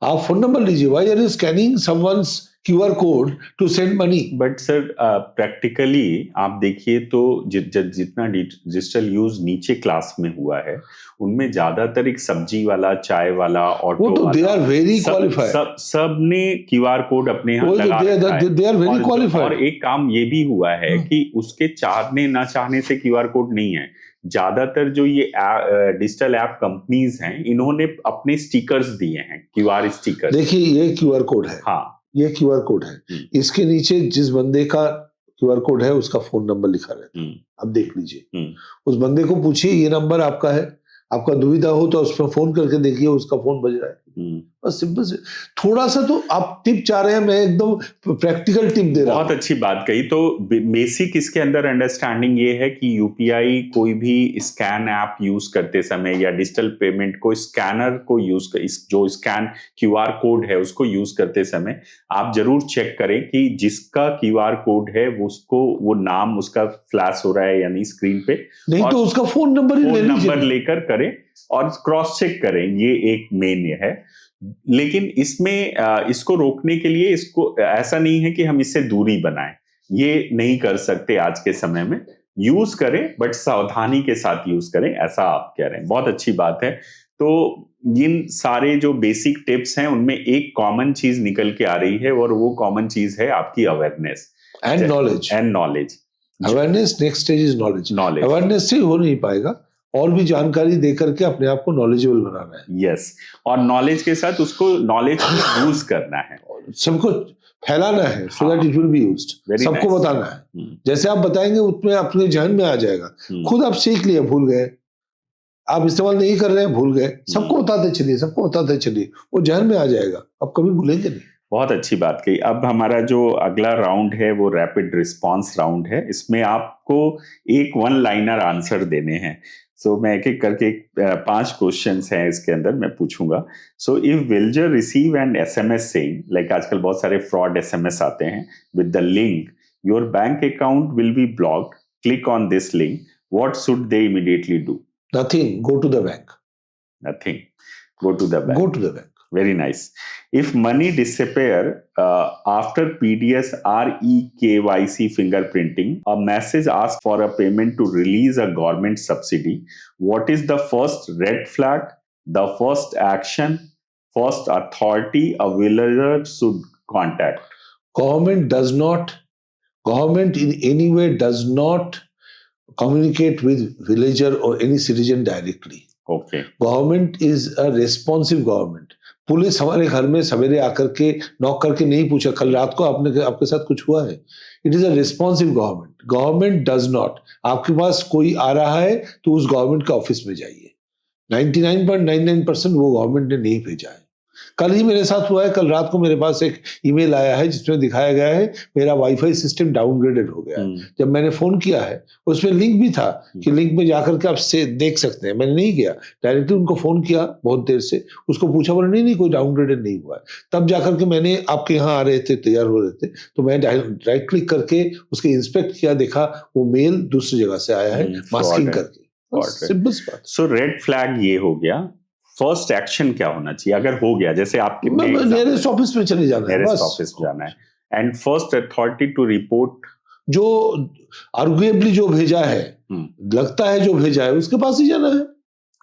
आप फोन नंबर लीजिए। Why are you scanning someone's QR code to send money? But sir practically आप देखिए तो जितना डिजिटल यूज नीचे क्लास में हुआ है उनमें ज्यादातर एक सब्जी वाला, चाय वाला, ऑटो वाला, दे आर वेरी क्वालिफाइड, सब ने क्यूआर कोड अपने यहाँ लगा रखा है, दे आर वेरी क्वालिफाइड। और एक काम ये भी हुआ है कि उसके चाहने ना चाहने से क्यूआर कोड नहीं है, ज्यादातर जो ये डिजिटल ऐप कंपनीज हैं इन्होंने अपने स्टिकर्स दिए हैं, क्यूआर स्टिकर। देखिए ये क्यूआर कोड है, हाँ ये क्यूआर कोड है, इसके नीचे जिस बंदे का क्यूआर कोड है उसका फोन नंबर लिखा रहता है, अब देख लीजिए, उस बंदे को पूछिए ये नंबर आपका है, आपका दुविधा हो तो उस पर फोन करके देखिए उसका फोन बज रहा है। बस सिंपल से, थोड़ा सा तो आप टिप चाह रहे हैं, मैं एकदम प्रैक्टिकल टिप दे रहा हूं। बहुत अच्छी बात कही। तो बेसिक इसके अंदर अंडरस्टैंडिंग ये है कि यूपीआई कोई भी स्कैन ऐप यूज करते समय या डिजिटल पेमेंट को स्कैनर को यूज कर, जो स्कैन क्यूआर कोड है उसको यूज करते समय आप जरूर चेक करें कि जिसका क्यूआर कोड है उसको वो नाम उसका फ्लैश हो रहा है यानी स्क्रीन पे, नहीं तो उसका फोन नंबर लेकर करें और क्रॉस चेक करें, ये एक मेन है। लेकिन इसमें इसको रोकने के लिए इसको ऐसा नहीं है कि हम इससे दूरी बनाएं, ये नहीं कर सकते आज के समय में। यूज करें बट सावधानी के साथ यूज करें, ऐसा आप कह रहे हैं, बहुत अच्छी बात है। तो इन सारे जो बेसिक टिप्स हैं उनमें एक कॉमन चीज निकल के आ रही है और वो कॉमन चीज है आपकी awareness and knowledge. Awareness next stage is knowledge. Awareness से हो नहीं पाएगा, और भी जानकारी दे करके अपने आप को नॉलेजेबल बनाना है। यस, और नॉलेज के साथ उसको नॉलेज को यूज करना है, सबको फैलाना है, so that it will be used, सबको बताना है। जैसे आप बताएंगे उतने अपने जहन में आ जाएगा, खुद आप सीख लिया, भूल गए, आप इस्तेमाल नहीं कर रहे हैं, भूल गए, सबको बताते चलिए, वो जहन में आ जाएगा, अब कभी भूलेंगे नहीं। बहुत अच्छी बात कही। अब हमारा जो अगला राउंड है वो रैपिड रिस्पांस राउंड है। इसमें आपको एक वन लाइनर आंसर देने हैं। सो मैं एक एक करके 5 क्वेश्चंस हैं इसके अंदर, मैं पूछूंगा। So if villager receive an SMS saying, like आजकल बहुत सारे फ्रॉड एसएमएस आते हैं with the link your bank account will be blocked, click on this link, what should they immediately do? Nothing, go to the bank. Nothing, go to the bank. Go to the bank. Very nice. If money disappear after PDS REKYC fingerprinting, a message asks for a payment to release a government subsidy, what is the first red flag, the first action, first authority a villager should contact? Government in any way does not communicate with villager or any citizen directly. Okay. Government is a responsive government. Police हमारे घर में सवेरे आकर के knock करके नहीं पूछा कल रात को आपके साथ कुछ हुआ है। It is a responsive government. Government does not, आपके पास कोई आ रहा है तो उस गवर्नमेंट के ऑफिस में जाइए। 99.99% वो गवर्नमेंट ने नहीं भेजा है। कल ही मेरे साथ हुआ है, कल रात को मेरे पास एक ईमेल आया है जिसमें दिखाया गया है मेरा वाईफाई सिस्टम डाउनग्रेडेड हो गया है। जब मैंने फोन किया है उसमें लिंक भी था कि लिंक में जाकर के आप से देख सकते हैं, मैंने नहीं किया, डायरेक्टली उनको फोन किया बहुत देर से, उसको पूछा, बोला नहीं कोई डाउनग्रेडेड नहीं हुआ है। तब जाकर के मैंने, आपके यहाँ आ रहे थे, तैयार हो रहे थे, तो मैं राइट क्लिक करके उसके इंस्पेक्ट किया, देखा वो मेल दूसरी जगह से आया है मास्किंग करके। सिंपल बात। सो रेड फ्लैग ये हो गया। फर्स्ट एक्शन क्या होना चाहिए अगर हो गया, जैसे आपके नियरेस्ट ऑफिस में चले जाना है, नियरेस्ट ऑफिस जाना है, and first authority to report जो आर्गुएबली जो भेजा है, लगता है जो भेजा है उसके पास ही जाना है।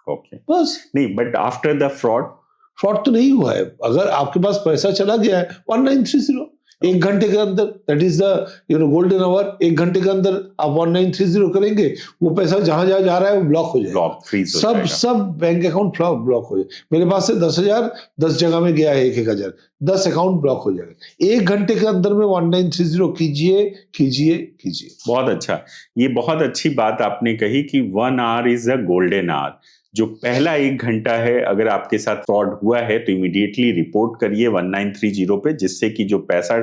ओके बस। नहीं, बट आफ्टर द फ्रॉड तो नहीं हुआ है, अगर आपके पास पैसा चला गया है 1930, 1 घंटे के अंदर, that is the golden hour, 1 घंटे के अंदर आप 1930 करेंगे, वो पैसा जहां जहां जा रहा है वो ब्लॉक हो जाएगा, फ्रीज हो जाएगा, सब बैंक अकाउंट ब्लॉक हो जाएगा। मेरे पास से 10,000 10 जगह में गया है, 1,000 10 अकाउंट ब्लॉक हो जाएगा। 1 घंटे के अंदर में 1930 कीजिए। बहुत अच्छा, ये बहुत अच्छी बात आपने कही कि 1 our is a golden hour. जो पहला 1 घंटा है, अगर आपके साथ फ्रॉड हुआ है तो इमीडिएटली रिपोर्ट करिए 1930 पे, जिससे कि जो पैसा,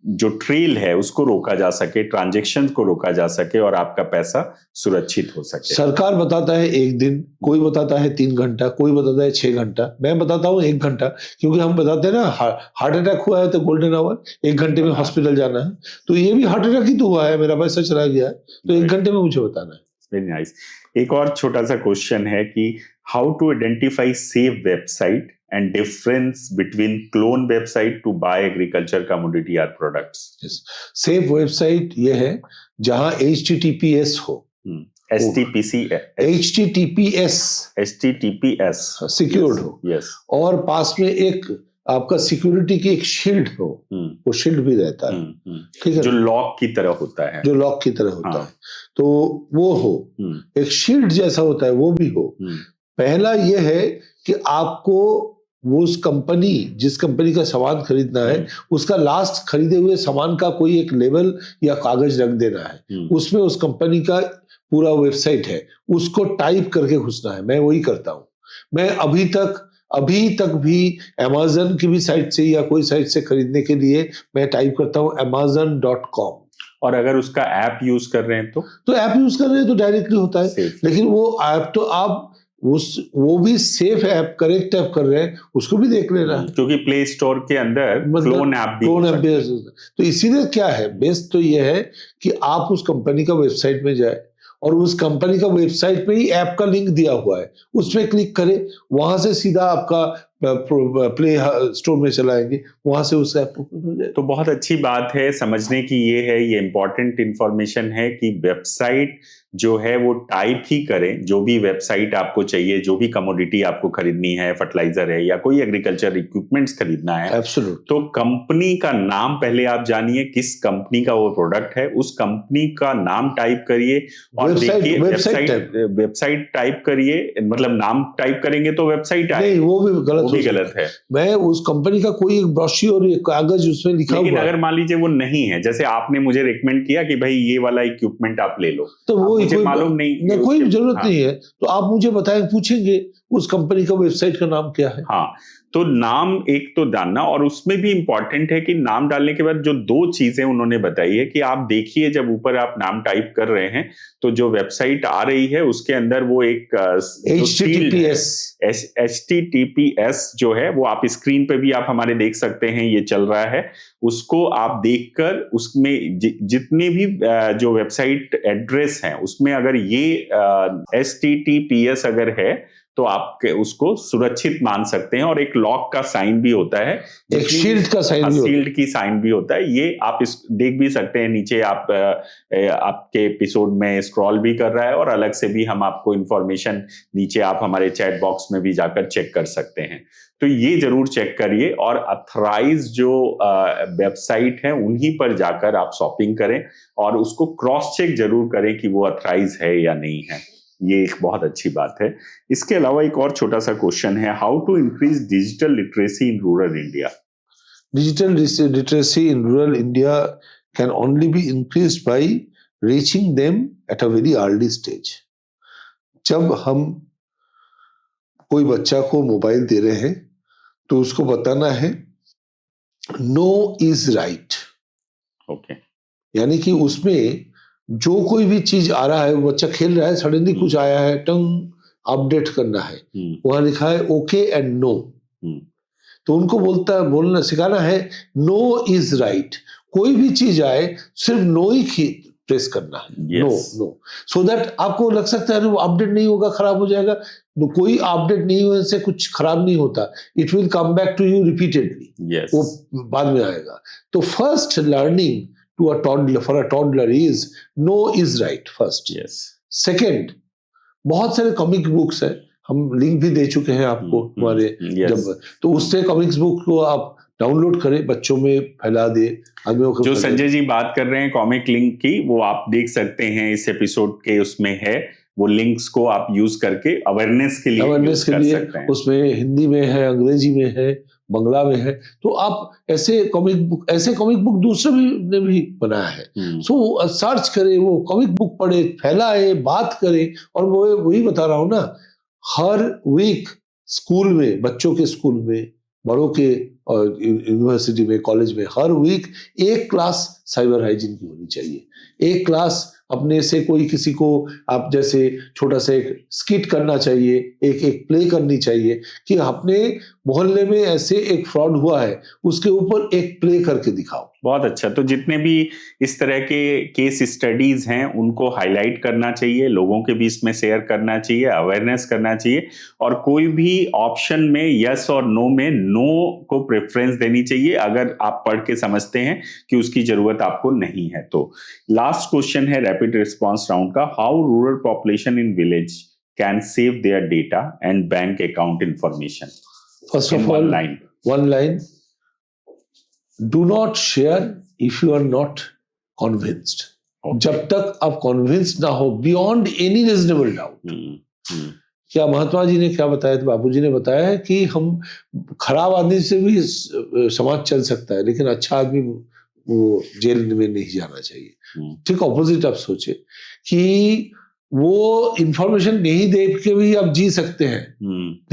जो ट्रेल है उसको रोका जा सके, ट्रांजैक्शन को रोका जा सके और आपका पैसा सुरक्षित हो सके। सरकार बताता है 1 दिन, कोई बताता है 3 घंटा, कोई बताता है 6 घंटा, मैं बताता हूँ 1 घंटा, क्योंकि हम बताते हैं ना हार्ट अटैक हुआ है तो गोल्डन आवर, 1 घंटे में हॉस्पिटल जाना है, तो ये भी हार्ट अटैक ही तो हुआ है, मेरा पैसा चला गया है, तो 1 घंटे में मुझे बताना है। Very nice. एक और छोटा सा क्वेश्चन है कि how to identify safe website and difference between clone website to buy agriculture commodity or products. Safe website ये है जहां HTTPS हो, HTTPS सिक्योर्ड हो, यस, और पास में एक आपका सिक्योरिटी की एक शील्ड हो, वो शील्ड भी रहता है, ठीक है, जो लॉक की तरह होता है, है, तो वो हो, एक शील्ड जैसा होता है वो भी हो। पहला ये है कि आपको वो उस कंपनी, जिस कंपनी का सामान खरीदना है, उसका लास्ट खरीदे हुए सामान का कोई एक लेबल या कागज रख देना है, उसमें उस कंपनी का पूरा वेबसाइट है, उसको टाइप करके घुसना है। मैं वही करता हूँ। मैं अभी तक भी Amazon की भी साइट से या कोई साइट से खरीदने के लिए मैं टाइप करता हूँ amazon.com। और अगर उसका ऐप यूज कर रहे हैं तो ऐप यूज कर रहे हैं तो डायरेक्टली होता है, लेकिन वो ऐप तो आप वो भी सेफ ऐप, करेक्ट ऐप कर रहे हैं, उसको भी देख लेना है, क्योंकि प्ले स्टोर के अंदर क्लोन ऐप भी तो इसीलिए क्या है, बेस्ट तो ये है कि आप उस कंपनी का वेबसाइट में जाए और उस कंपनी का वेबसाइट में ही ऐप का लिंक दिया हुआ है, उसमें क्लिक करें, वहां से सीधा आपका प्ले स्टोर में चलाएंगे, वहां से उस ऐप को। तो बहुत अच्छी बात है, समझने की ये है, ये इंपॉर्टेंट इंफॉर्मेशन है कि वेबसाइट जो है वो टाइप ही करें, जो भी वेबसाइट आपको चाहिए, जो भी कमोडिटी आपको खरीदनी है, फर्टिलाइजर है या कोई एग्रीकल्चर इक्विपमेंट्स खरीदना है, एब्सोल्यूट, तो कंपनी का नाम पहले आप जानिए, किस कंपनी का वो प्रोडक्ट है, उस कंपनी का नाम टाइप करिए और देखिए वेबसाइट टाइप करिए, मतलब नाम टाइप करेंगे तो वेबसाइट आएगी, वो भी गलत है। मैं उस कंपनी का कोई एक ब्रोशर या कागज उसमें लिखा हुआ, लेकिन अगर मान लीजिए वो नहीं है, जैसे आपने मुझे रिकमेंड किया कि भाई ये वाला इक्विपमेंट आप ले लो, तो वो मुझे मालूम नहीं, कोई जरूरत नहीं है, तो आप मुझे बताएं, पूछेंगे उस कंपनी का वेबसाइट का नाम क्या है। हाँ, तो नाम एक तो जानना, और उसमें भी इंपॉर्टेंट है कि नाम डालने के बाद जो 2 चीजें उन्होंने बताई है कि आप देखिए, जब ऊपर आप नाम टाइप कर रहे हैं तो जो वेबसाइट आ रही है उसके अंदर वो एक HTTPS जो है वो आप स्क्रीन पे भी आप हमारे देख सकते हैं, ये चल रहा है, उसको आप देखकर उसमें जितने भी जो वेबसाइट एड्रेस हैं उसमें अगर ये HTTPS अगर है तो आप उसको सुरक्षित मान सकते हैं। और एक लॉक का साइन भी होता है, एक शील्ड का साइन भी, शील्ड की साइन भी होता है, ये आप इस देख भी सकते हैं, नीचे आप आपके एपिसोड में स्क्रॉल भी कर रहा है, और अलग से भी हम आपको इंफॉर्मेशन नीचे आप हमारे चैट बॉक्स में भी जाकर चेक कर सकते हैं। तो ये जरूर चेक करिए, और अथराइज जो वेबसाइट है उन्हीं पर जाकर आप शॉपिंग करें और उसको क्रॉस चेक जरूर करें कि वो अथराइज है या नहीं है। ये एक बहुत अच्छी बात है। इसके अलावा एक और छोटा सा क्वेश्चन है, how to increase digital literacy in rural India. Digital literacy in rural India can only be increased by reaching them at a very early stage. जब हम कोई बच्चा को मोबाइल दे रहे हैं तो उसको बताना है नो इज राइट। ओके। यानी कि उसमें जो कोई भी चीज आ रहा है, वो बच्चा खेल रहा है, सडनली कुछ आया है, टंग अपडेट करना है, वहां लिखा है ओके एंड नो। तो उनको बोलना सिखाना है नो इज राइट। कोई भी चीज आए सिर्फ नो ही प्रेस करना है, नो नो, सो दैट आपको लग सकता है वो अपडेट नहीं होगा, खराब हो जाएगा। तो कोई अपडेट नहीं होने से कुछ खराब नहीं होता, it will come back to you repeatedly, वो बाद में आएगा। तो first learning to a toddler, for a toddler is no is right first. Second, बहुत सारे कॉमिक बुक्स है, हम लिंक भी दे चुके हैं आपको हमारे जब, तो उससे कॉमिक्स बुक को आप डाउनलोड करें, बच्चों में फैला दे। जो संजय जी बात कर रहे हैं कॉमिक लिंक की, वो आप देख सकते हैं इस एपिसोड के, उसमें है वो लिंक्स को आप यूज करके अवेयरनेस के लिए सकते हैं। उसमें हिंदी में है, अंग्रेजी में है, बंगला में है। तो आप ऐसे कॉमिक बुक दूसरे ने भी बनाया है। सो सर्च करें, वो कॉमिक बुक पढ़े, फैलाए, बात करें। और वो वही बता रहा हूँ ना, हर वीक स्कूल में, बच्चों के स्कूल में, बड़ों के यूनिवर्सिटी में, कॉलेज में, हर वीक एक क्लास साइबर हाइजीन की होनी चाहिए। एक क्लास अपने से कोई किसी को, आप जैसे छोटा सा एक स्किट करना चाहिए, एक प्ले करनी चाहिए कि अपने मोहल्ले में ऐसे एक फ्रॉड हुआ है, उसके ऊपर एक प्ले करके दिखाओ। बहुत अच्छा। तो जितने भी इस तरह के केस स्टडीज हैं उनको हाईलाइट करना चाहिए, लोगों के बीच में शेयर करना चाहिए, अवेयरनेस करना चाहिए, और कोई भी ऑप्शन में यस और नो में नो को प्रेफरेंस देनी चाहिए अगर आप पढ़ के समझते हैं कि उसकी जरूरत आपको नहीं है। तो लास्ट क्वेश्चन है रैपिड रिस्पॉन्स राउंड का, how rural population in village can save their data and bank account information? First of all, one line, do not share if you are not convinced. जब तक आप convinced ना हो beyond any reasonable doubt। क्या महात्मा जी ने क्या बताया था, बापू जी ने बताया है कि हम खराब आदमी से भी समाज चल सकता है, लेकिन अच्छा आदमी वो जेल में नहीं जाना चाहिए। ठीक ऑपोजिट आप सोचे कि वो इंफॉर्मेशन नहीं दे के भी आप जी सकते हैं,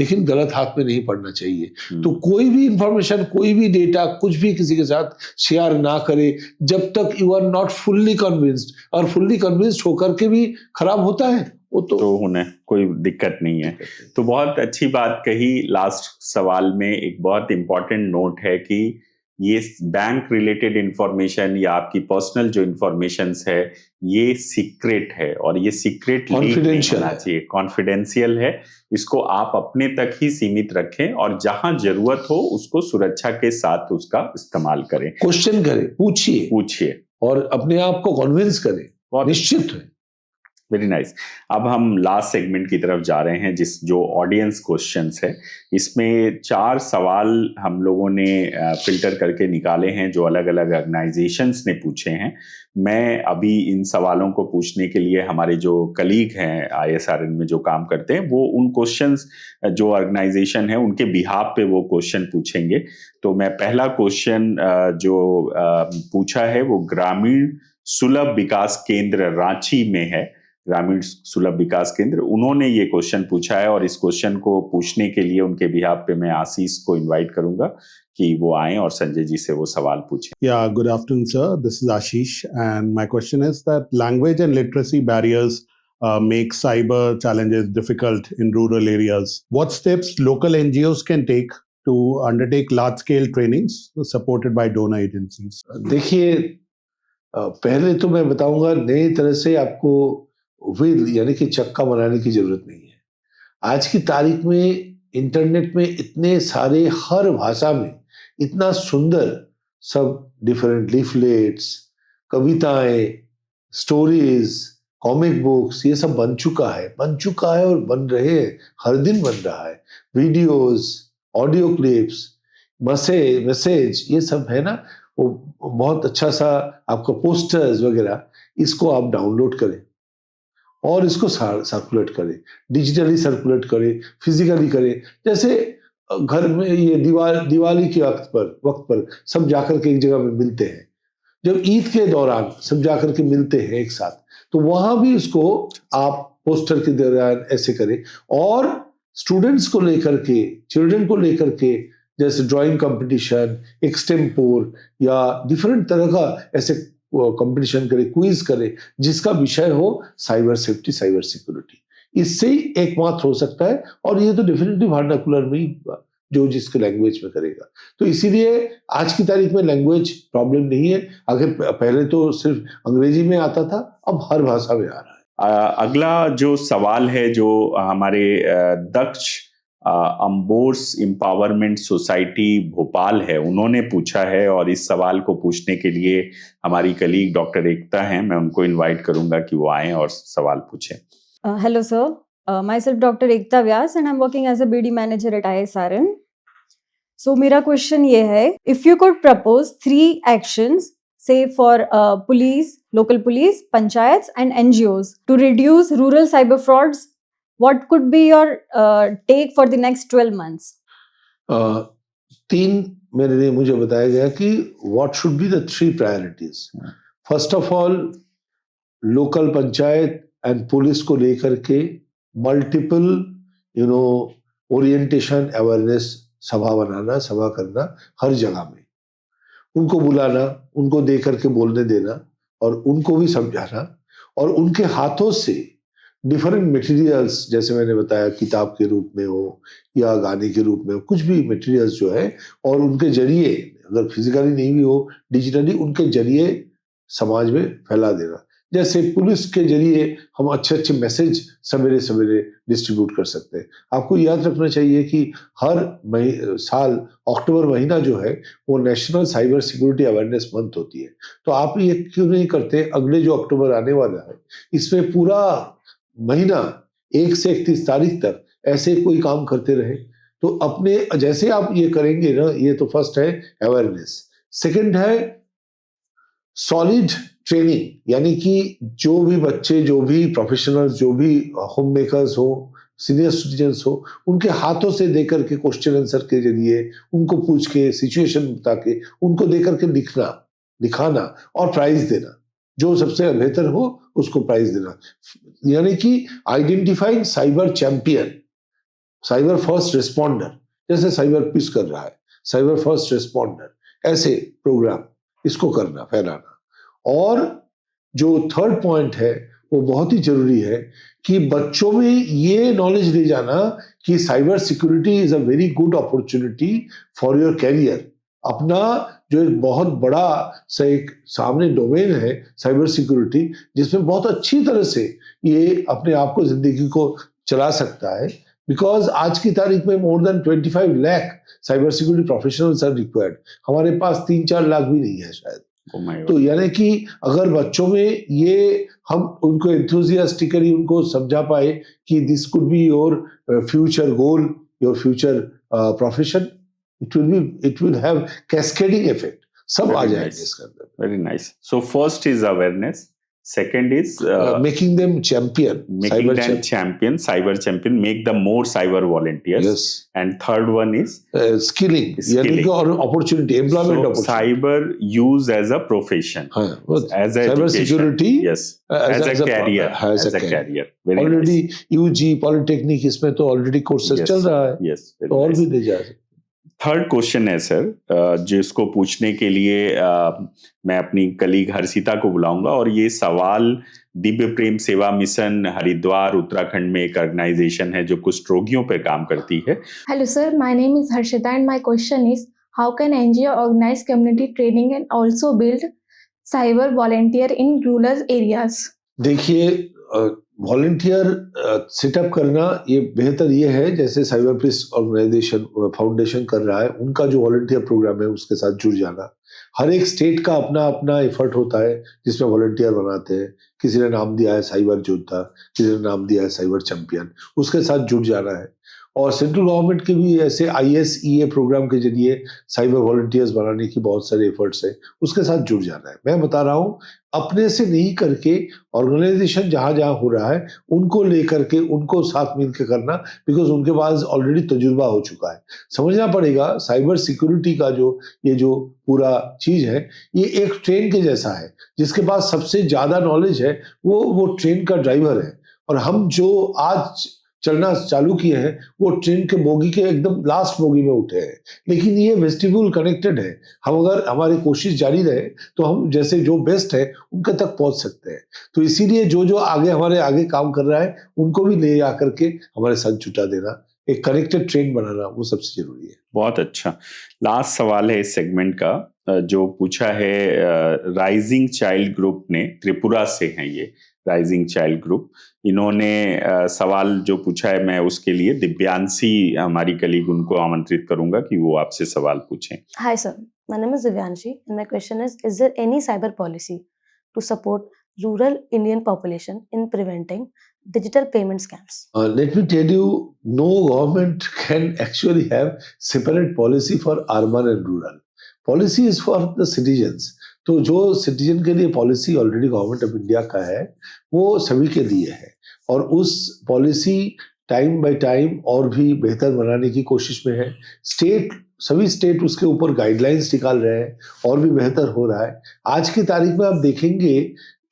लेकिन गलत हाथ में नहीं पड़ना चाहिए। तो कोई भी इंफॉर्मेशन, कोई भी डेटा, कुछ भी किसी के साथ शेयर ना करे जब तक you are not fully convinced. और फुल्ली कन्विंस्ड होकर के भी खराब होता है वो तो उन्हें कोई दिक्कत नहीं है। तो बहुत अच्छी बात कही। लास्ट सवाल में एक बहुत इंपॉर्टेंट नोट है कि ये बैंक रिलेटेड इंफॉर्मेशन या आपकी पर्सनल जो इंफॉर्मेशन है ये सीक्रेट है, और ये सीक्रेट कॉन्फिडेंशियल होना चाहिए, कॉन्फिडेंशियल है। इसको आप अपने तक ही सीमित रखें और जहां जरूरत हो उसको सुरक्षा के साथ उसका इस्तेमाल करें। क्वेश्चन करें, पूछिए और अपने आप को कन्विंस करें, निश्चित है। Very nice. अब हम लास्ट सेगमेंट की तरफ जा रहे हैं, जो ऑडियंस क्वेश्चंस है। इसमें 4 सवाल हम लोगों ने फिल्टर करके निकाले हैं जो अलग अलग ऑर्गेनाइजेशंस ने पूछे हैं। मैं अभी इन सवालों को पूछने के लिए हमारे जो कलीग हैं ISRN में जो काम करते हैं, वो उन क्वेश्चंस जो ऑर्गेनाइजेशन है उनके बिहाफ पे वो क्वेश्चन पूछेंगे। तो मैं पहला क्वेश्चन जो पूछा है वो ग्रामीण सुलभ विकास केंद्र रांची में है, ग्रामीण सुलभ विकास केंद्र, उन्होंने ये क्वेश्चन पूछा है। और इस क्वेश्चन को पूछने के लिए उनके बिहाफ पे मैं आशीष को इनवाइट करूंगा कि वो आएं और संजय जी से वो सवाल पूछें। Yeah, good afternoon, sir. This is Ashish, and my question is that language and literacy barriers make cyber challenges difficult in rural areas. What steps local NGOs can take to undertake large-scale trainings supported by donor agencies? देखिए, पहले तो मैं बताऊंगा, नई तरह से आपको wheel यानी कि चक्का बनाने की जरूरत नहीं है। आज की तारीख में इंटरनेट में इतने सारे, हर भाषा में इतना सुंदर सब डिफरेंट लीफलेट्स, कविताएं, स्टोरीज, कॉमिक बुक्स, ये सब बन चुका है और बन रहे हैं, हर दिन बन रहा है। वीडियोस, ऑडियो क्लिप्स, मैसेज, ये सब है ना, वो बहुत अच्छा सा आपका पोस्टर्स वगैरह, इसको आप डाउनलोड करें और इसको सर्कुलेट करें, डिजिटली सर्कुलेट करें, फिजिकली करें। जैसे घर में ये दिवाली के वक्त पर सब जाकर के एक जगह में मिलते हैं, जब ईद के दौरान सब जाकर के मिलते हैं एक साथ, तो वहां भी इसको आप पोस्टर के दौरान ऐसे करें। और स्टूडेंट्स को लेकर के, चिल्ड्रन को लेकर के जैसे ड्राइंग कंपटीशन, एक्सटेम्पोर या डिफरेंट तरह का ऐसे कंपटीशन करे, क्विज करे जिसका विषय हो साइबर सेफ्टी, साइबर सिक्योरिटी। इससे ही एकमात्र हो सकता है, और ये तो डेफिनेटली वर्नाकुलर में ही जो जिसके लैंग्वेज में करेगा। तो इसीलिए आज की तारीख में लैंग्वेज प्रॉब्लम नहीं है। अगर पहले तो सिर्फ अंग्रेजी में आता था, अब हर भाषा में आ रहा है। अगला जो सवाल है जो हमारे दक्ष अम्बोर्स एम्पावरमेंट सोसाइटी भोपाल है, उन्होंने पूछा है, और इस सवाल को पूछने के लिए हमारी कलीग डॉक्टर एकता हैं, मैं उनको इनवाइट करूंगा कि वो आएं और सवाल पूछें। Hello sir, myself Dr. Ekta Vyas and I'm working as a BD manager at ISRN. So मेरा क्वेश्चन ये है, if you could propose 3 actions say for police, local police, panchayats and NGOs to reduce rural cyber frauds, what could be your take for the next 12 months? 3 मेरे लिए मुझे बताया गया कि what should be the 3 priorities. First of all, local panchayat and police को लेकर के multiple orientation awareness सभा बनाना, सभा करना हर जगह में, उनको बुलाना, उनको दे करके बोलने देना और उनको भी समझाना, और उनके हाथों से डिफरेंट मटेरियल्स, जैसे मैंने बताया किताब के रूप में हो या गाने के रूप में हो, कुछ भी मटेरियल्स जो है, और उनके जरिए, अगर फिजिकली नहीं भी हो, डिजिटली उनके जरिए समाज में फैला देना। जैसे पुलिस के जरिए हम अच्छे अच्छे मैसेज सवेरे सवेरे डिस्ट्रीब्यूट कर सकते हैं। आपको याद रखना चाहिए कि हर साल अक्टूबर महीना जो है वो national cyber security awareness month होती है। तो आप ये क्यों नहीं करते, अगले जो अक्टूबर आने वाला है इसमें पूरा महीना 1 से 31 तारीख तक ऐसे कोई काम करते रहे। तो अपने जैसे आप ये करेंगे ना, ये तो फर्स्ट है अवेयरनेस। सेकंड है सॉलिड ट्रेनिंग, यानी कि जो भी बच्चे, जो भी प्रोफेशनल्स, जो भी होम मेकर्स हो, सीनियर सिटीजन्स हो, उनके हाथों से दे करके क्वेश्चन आंसर के जरिए उनको पूछ के, सिचुएशन बता के उनको दे करके लिखना, दिखाना और प्राइज देना। जो सबसे बेहतर हो उसको प्राइज देना, यानी कि identifying cyber champion, cyber first responder, जैसे साइबर पीस कर रहा है, साइबर फर्स्ट रिस्पॉन्डर, ऐसे प्रोग्राम इसको करना, फैलाना। और जो थर्ड पॉइंट है वो बहुत ही जरूरी है कि बच्चों में ये नॉलेज ले जाना कि cyber security is a very good opportunity for your career. अपना जो एक बहुत बड़ा सा एक सामने डोमेन है साइबर सिक्योरिटी, जिसमें बहुत अच्छी तरह से ये अपने आप को, जिंदगी को चला सकता है। बिकॉज आज की तारीख में more than 25 lakh cyber security professionals are required. हमारे पास 3-4 लाख भी नहीं है शायद। तो यानी कि अगर बच्चों में ये हम उनको एंथुसियास्टिकली उनको समझा पाए कि this could be your future goal, your future profession, it will have cascading effect, सब आ जाएंगे इसके अंदर। Very nice. So first is awareness, second is making them champion, cyber champion, make them more cyber volunteers. Yes. And third one is skilling, यानी कि और opportunity, employment opportunity. Cyber use as a profession, as a cyber security, yes, as a career, as a career. Already UG Polytechnic इसमें तो already courses चल रहा है, yes, तो और भी दे जा सकते। थर्ड क्वेश्चन है सर, जिसको पूछने के लिए मैं अपनी कलीग हर्षिता को बुलाऊंगा, और ये सवाल दिव्य प्रेम सेवा मिशन हरिद्वार उत्तराखंड में एक ऑर्गेनाइजेशन है जो कुष्ठ रोगियों पर काम करती है। Hello sir, my name is Harshita and my question is how can NGO organise community training and also build cyber volunteer in rural areas? देखिए, वॉलंटियर सेटअप करना ये बेहतर ये है, जैसे साइबर पीस ऑर्गेनाइजेशन फाउंडेशन कर रहा है, उनका जो वॉलंटियर प्रोग्राम है उसके साथ जुड़ जाना। हर एक स्टेट का अपना अपना एफर्ट होता है जिसमें वॉलंटियर बनाते हैं। किसी ने नाम दिया है साइबर योद्धा, किसी ने नाम दिया है साइबर चैंपियन, उसके साथ जुड़ जाना है। और सेंट्रल गवर्नमेंट के भी ऐसे ISEA प्रोग्राम के जरिए साइबर वॉलंटियर्स बनाने की बहुत सारे एफर्ट्स हैं, उसके साथ जुड़ जाना है। मैं बता रहा हूँ, अपने से नहीं करके ऑर्गेनाइजेशन जहाँ जहाँ हो रहा है उनको लेकर के, उनको साथ मिल के करना, बिकॉज उनके पास ऑलरेडी तजुर्बा हो चुका है। समझना पड़ेगा साइबर सिक्योरिटी का जो पूरा चीज है, ये एक ट्रेन के जैसा है। जिसके पास सबसे ज्यादा नॉलेज है वो ट्रेन का ड्राइवर है। और हम जो आज चलना चालू किए हैं वो ट्रेन के बोगी के एकदम लास्ट बोगी में उठे हैं, लेकिन ये वेस्टिब्यूल कनेक्टेड है। हम अगर हमारी कोशिश जारी रहे तो हम जैसे जो बेस्ट है उनके तक पहुंच सकते हैं। तो इसीलिए जो जो हमारे आगे काम कर रहा है उनको भी ले आकर के हमारे साथ जुटा देना, एक कनेक्टेड ट्रेन बनाना, वो सबसे जरूरी है। बहुत अच्छा। लास्ट सवाल है इस सेगमेंट का, जो पूछा है राइजिंग चाइल्ड ग्रुप ने, त्रिपुरा से हैं ये राइजिंग चाइल्ड ग्रुप। इन्होंने सवाल जो पूछा है, मैं उसके लिए दिव्यांशी हमारी कलीग उनको आमंत्रित करूंगा कि वो आपसे सवाल पूछें। Hi sir, my name is Divyanshi and my question is there any cyber policy to support rural Indian population in preventing digital payment scams? Let me tell you, no government can actually have separate policy for urban and rural. Policy is for the citizens. तो जो citizen के लिए policy already government of India का है वो सभी के लिए है, और उस पॉलिसी टाइम बाय टाइम और भी बेहतर बनाने की कोशिश में है। सभी स्टेट उसके ऊपर गाइडलाइंस निकाल रहे हैं और भी बेहतर हो रहा है। आज की तारीख में आप देखेंगे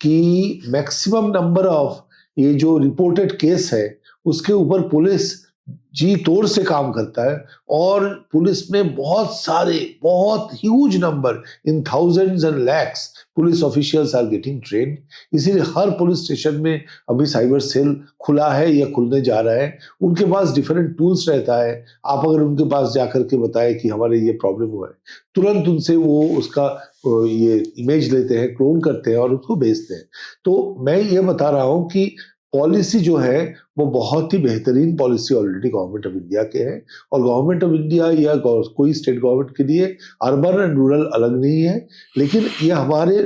कि मैक्सिमम नंबर ऑफ ये जो रिपोर्टेड केस है उसके ऊपर पुलिस जी तोड़ से काम करता है, और पुलिस में बहुत huge number in thousands and lakhs police officials are getting trained. इसीलिए हर पुलिस स्टेशन में अभी साइबर सेल खुला है या खुलने जा रहा है। उनके पास डिफरेंट टूल्स रहता है। आप अगर उनके पास जाकर के बताएं कि हमारे ये प्रॉब्लम हुआ है, तुरंत उनसे वो उसका ये इमेज लेते हैं, क्लोन करते हैं और उसको भेजते हैं। तो मैं ये बता रहा हूँ कि पॉलिसी जो है वो बहुत ही बेहतरीन policy already government of India के है, और गवर्नमेंट ऑफ इंडिया या कोई स्टेट गवर्नमेंट के लिए अर्बन एंड रूरल अलग नहीं है, लेकिन ये हमारे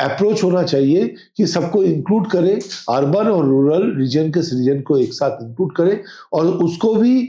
अप्रोच होना चाहिए कि सबको इंक्लूड करें, अर्बन और रूरल रीजन के सिटीजन को एक साथ इंक्लूड करें, और उसको भी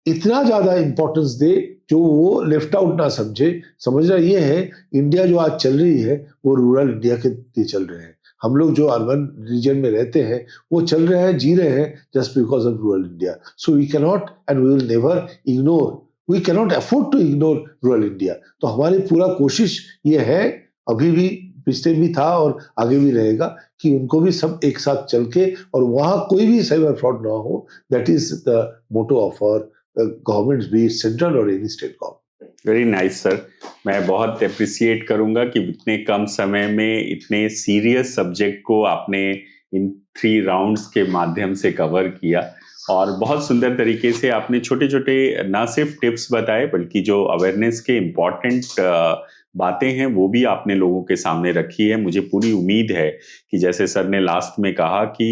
इतना ज्यादा इंपॉर्टेंस दे जो वो लेफ्ट आउट ना समझे। समझना ये है, इंडिया जो आज चल रही है वो रूरल इंडिया के लिए चल रहे हैं। हम लोग जो अर्बन रीजन में रहते हैं वो चल रहे हैं, जी रहे हैं just because of rural India. So we can not and we will never ignore, we can not afford to ignore rural India. तो हमारी पूरा कोशिश ये है, अभी भी पिछले भी था और आगे भी रहेगा, कि उनको भी सब एक साथ चल के और वहाँ कोई भी साइबर फ्रॉड ना हो। That is the motto of our government, be it central और any state government. Very nice sir, मैं बहुत अप्रिसिएट करूंगा कि इतने कम समय में इतने सीरियस सब्जेक्ट को आपने इन 3 राउंड्स के माध्यम से कवर किया, और बहुत सुंदर तरीके से आपने छोटे छोटे ना सिर्फ टिप्स बताए बल्कि जो अवेयरनेस के इम्पॉर्टेंट बातें हैं वो भी आपने लोगों के सामने रखी है। मुझे पूरी उम्मीद है कि जैसे सर ने लास्ट में कहा कि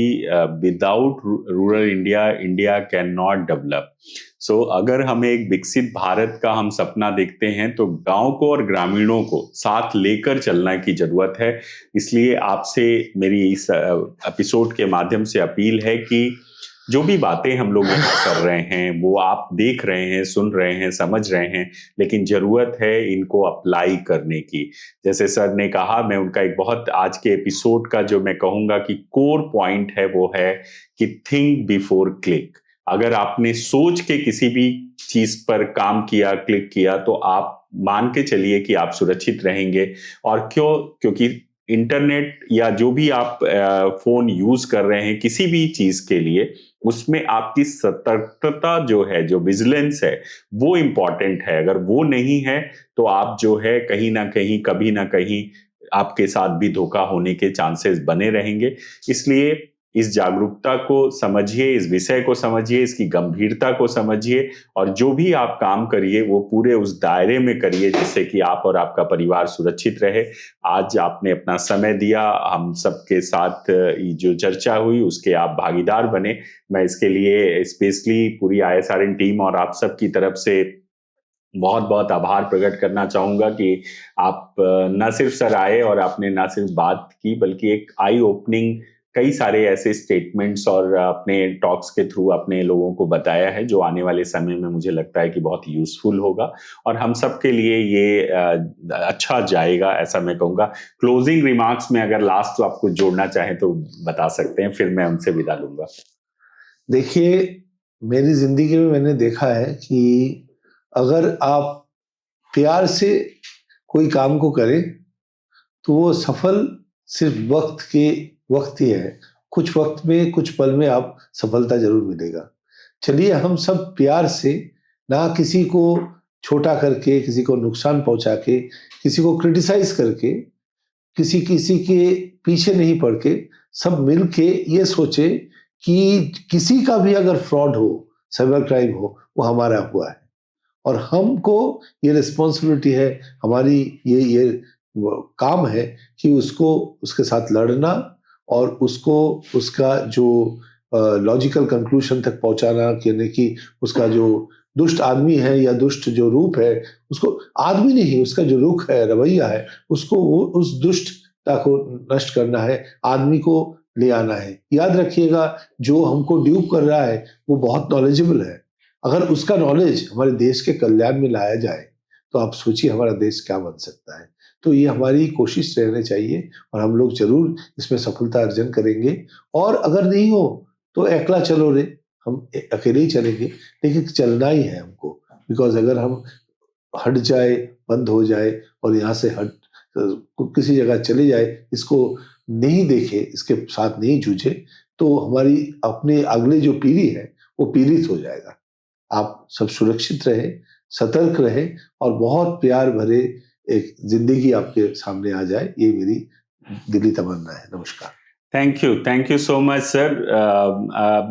without rural India, India can not develop. So अगर हमें एक विकसित भारत का हम सपना देखते हैं तो गांव को और ग्रामीणों को साथ लेकर चलने की जरूरत है। इसलिए आपसे मेरी इस एपिसोड के माध्यम से अपील है कि जो भी बातें हम लोग यहाँ कर रहे हैं वो आप देख रहे हैं, सुन रहे हैं, समझ रहे हैं, लेकिन जरूरत है इनको अप्लाई करने की। जैसे सर ने कहा, मैं उनका एक बहुत आज के एपिसोड का जो मैं कहूँगा कि कोर पॉइंट है वो है कि थिंक बिफोर क्लिक। अगर आपने सोच के किसी भी चीज पर काम किया, क्लिक किया, तो आप मान के चलिए कि आप सुरक्षित रहेंगे। और क्योंकि इंटरनेट या जो भी आप फोन यूज कर रहे हैं किसी भी चीज के लिए, उसमें आपकी सतर्कता जो है, जो विजिलेंस है, वो इम्पॉर्टेंट है। अगर वो नहीं है तो आप जो है कहीं ना कहीं, कभी ना कहीं आपके साथ भी धोखा होने के चांसेस बने रहेंगे। इसलिए इस जागरूकता को समझिए, इस विषय को समझिए, इसकी गंभीरता को समझिए, और जो भी आप काम करिए वो पूरे उस दायरे में करिए जिससे कि आप और आपका परिवार सुरक्षित रहे। आज आपने अपना समय दिया, हम सबके साथ जो चर्चा हुई उसके आप भागीदार बने। मैं इसके लिए स्पेशली पूरी ISRN टीम और आप सब की तरफ से बहुत बहुत आभार प्रकट करना चाहूँगा कि आप न सिर्फ सर आए और आपने न सिर्फ बात की, बल्कि एक आई ओपनिंग कई सारे ऐसे स्टेटमेंट्स और अपने टॉक्स के थ्रू अपने लोगों को बताया है जो आने वाले समय में मुझे लगता है कि बहुत यूजफुल होगा और हम सब के लिए ये अच्छा जाएगा, ऐसा मैं कहूँगा। क्लोजिंग रिमार्क्स में अगर लास्ट तो आपको जोड़ना चाहें तो बता सकते हैं, फिर मैं उनसे विदा लूंगा। देखिए, मेरी जिंदगी में मैंने देखा है कि अगर आप प्यार से कोई काम को करें तो वो सफल सिर्फ वक्त ही है, कुछ वक्त में, कुछ पल में आप सफलता जरूर मिलेगा। चलिए हम सब प्यार से, ना किसी को छोटा करके, किसी को नुकसान पहुंचा के, किसी को क्रिटिसाइज करके, किसी के पीछे नहीं पड़ के, सब मिल के ये सोचे कि किसी का भी अगर फ्रॉड हो, साइबर क्राइम हो, वो हमारा हुआ है और हमको ये रिस्पॉन्सिबिलिटी है, हमारी ये काम है कि उसको, उसके साथ लड़ना और उसको, उसका जो लॉजिकल कंक्लूजन तक पहुंचाना, यानी कि उसका जो दुष्ट आदमी है या दुष्ट जो रूप है, उसको, आदमी नहीं, उसका जो रुख है, रवैया है, उसको, वो उस दुष्टता को नष्ट करना है, आदमी को ले आना है। याद रखिएगा, जो हमको ड्यूप कर रहा है वो बहुत नॉलेजेबल है। अगर उसका नॉलेज हमारे देश के कल्याण में लाया जाए तो आप सोचिए हमारा देश क्या बन सकता है। तो ये हमारी कोशिश रहनी चाहिए और हम लोग जरूर इसमें सफलता अर्जन करेंगे। और अगर नहीं हो तो अकेला चलो रे, हम अकेले ही चलेंगे, लेकिन चलना ही है हमको। बिकॉज अगर हम हट जाए, बंद हो जाए और यहाँ से हट किसी जगह चले जाए, इसको नहीं देखे, इसके साथ नहीं जूझे, तो हमारी अपने अगले जो पीढ़ी है वो पीड़ित हो जाएगा। आप सब सुरक्षित रहे, सतर्क रहे और बहुत प्यार भरे एक जिंदगी आपके सामने आ जाए, ये मेरी दिली तमन्ना है। नमस्कार। Thank you so much sir.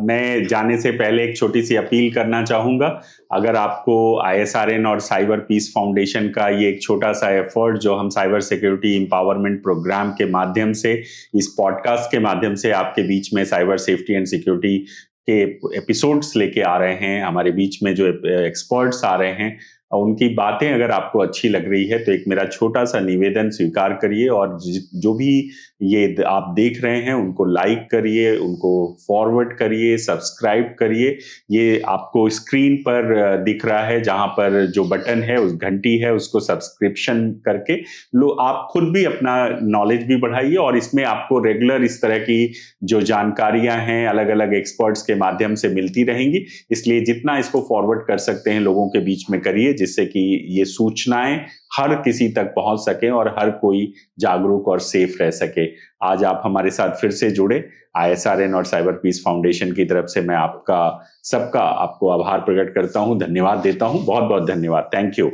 मैं जाने से पहले एक छोटी सी अपील करना चाहूँगा। अगर आपको ISRN और साइबर पीस फाउंडेशन का ये एक छोटा सा एफर्ट जो हम साइबर सिक्योरिटी एम्पावरमेंट प्रोग्राम के माध्यम से, इस पॉडकास्ट के माध्यम से आपके बीच में साइबर सेफ्टी एंड सिक्योरिटी के एपिसोड्स लेके आ रहे हैं, हमारे बीच में जो एक्सपर्ट्स आ रहे हैं, उनकी बातें अगर आपको अच्छी लग रही है तो एक मेरा छोटा सा निवेदन स्वीकार करिए और जो भी ये आप देख रहे हैं उनको लाइक करिए, उनको फॉरवर्ड करिए, सब्सक्राइब करिए। ये आपको स्क्रीन पर दिख रहा है, जहां पर जो बटन है, उस घंटी है, उसको सब्सक्रिप्शन करके लो। आप खुद भी अपना नॉलेज भी बढ़ाइए और इसमें आपको रेगुलर इस तरह की जो जानकारियां हैं अलग अलग एक्सपर्ट्स के माध्यम से मिलती रहेंगी। इसलिए जितना इसको फॉरवर्ड कर सकते हैं लोगों के बीच में करिए, जिससे कि ये सूचनाएं हर किसी तक पहुंच सके और हर कोई जागरूक और सेफ रह सके। आज आप हमारे साथ फिर से जुड़े। ISRN और साइबर पीस फाउंडेशन की तरफ से मैं आपका सबका आपको आभार प्रकट करता हूं, धन्यवाद देता हूं। बहुत बहुत धन्यवाद। Thank you.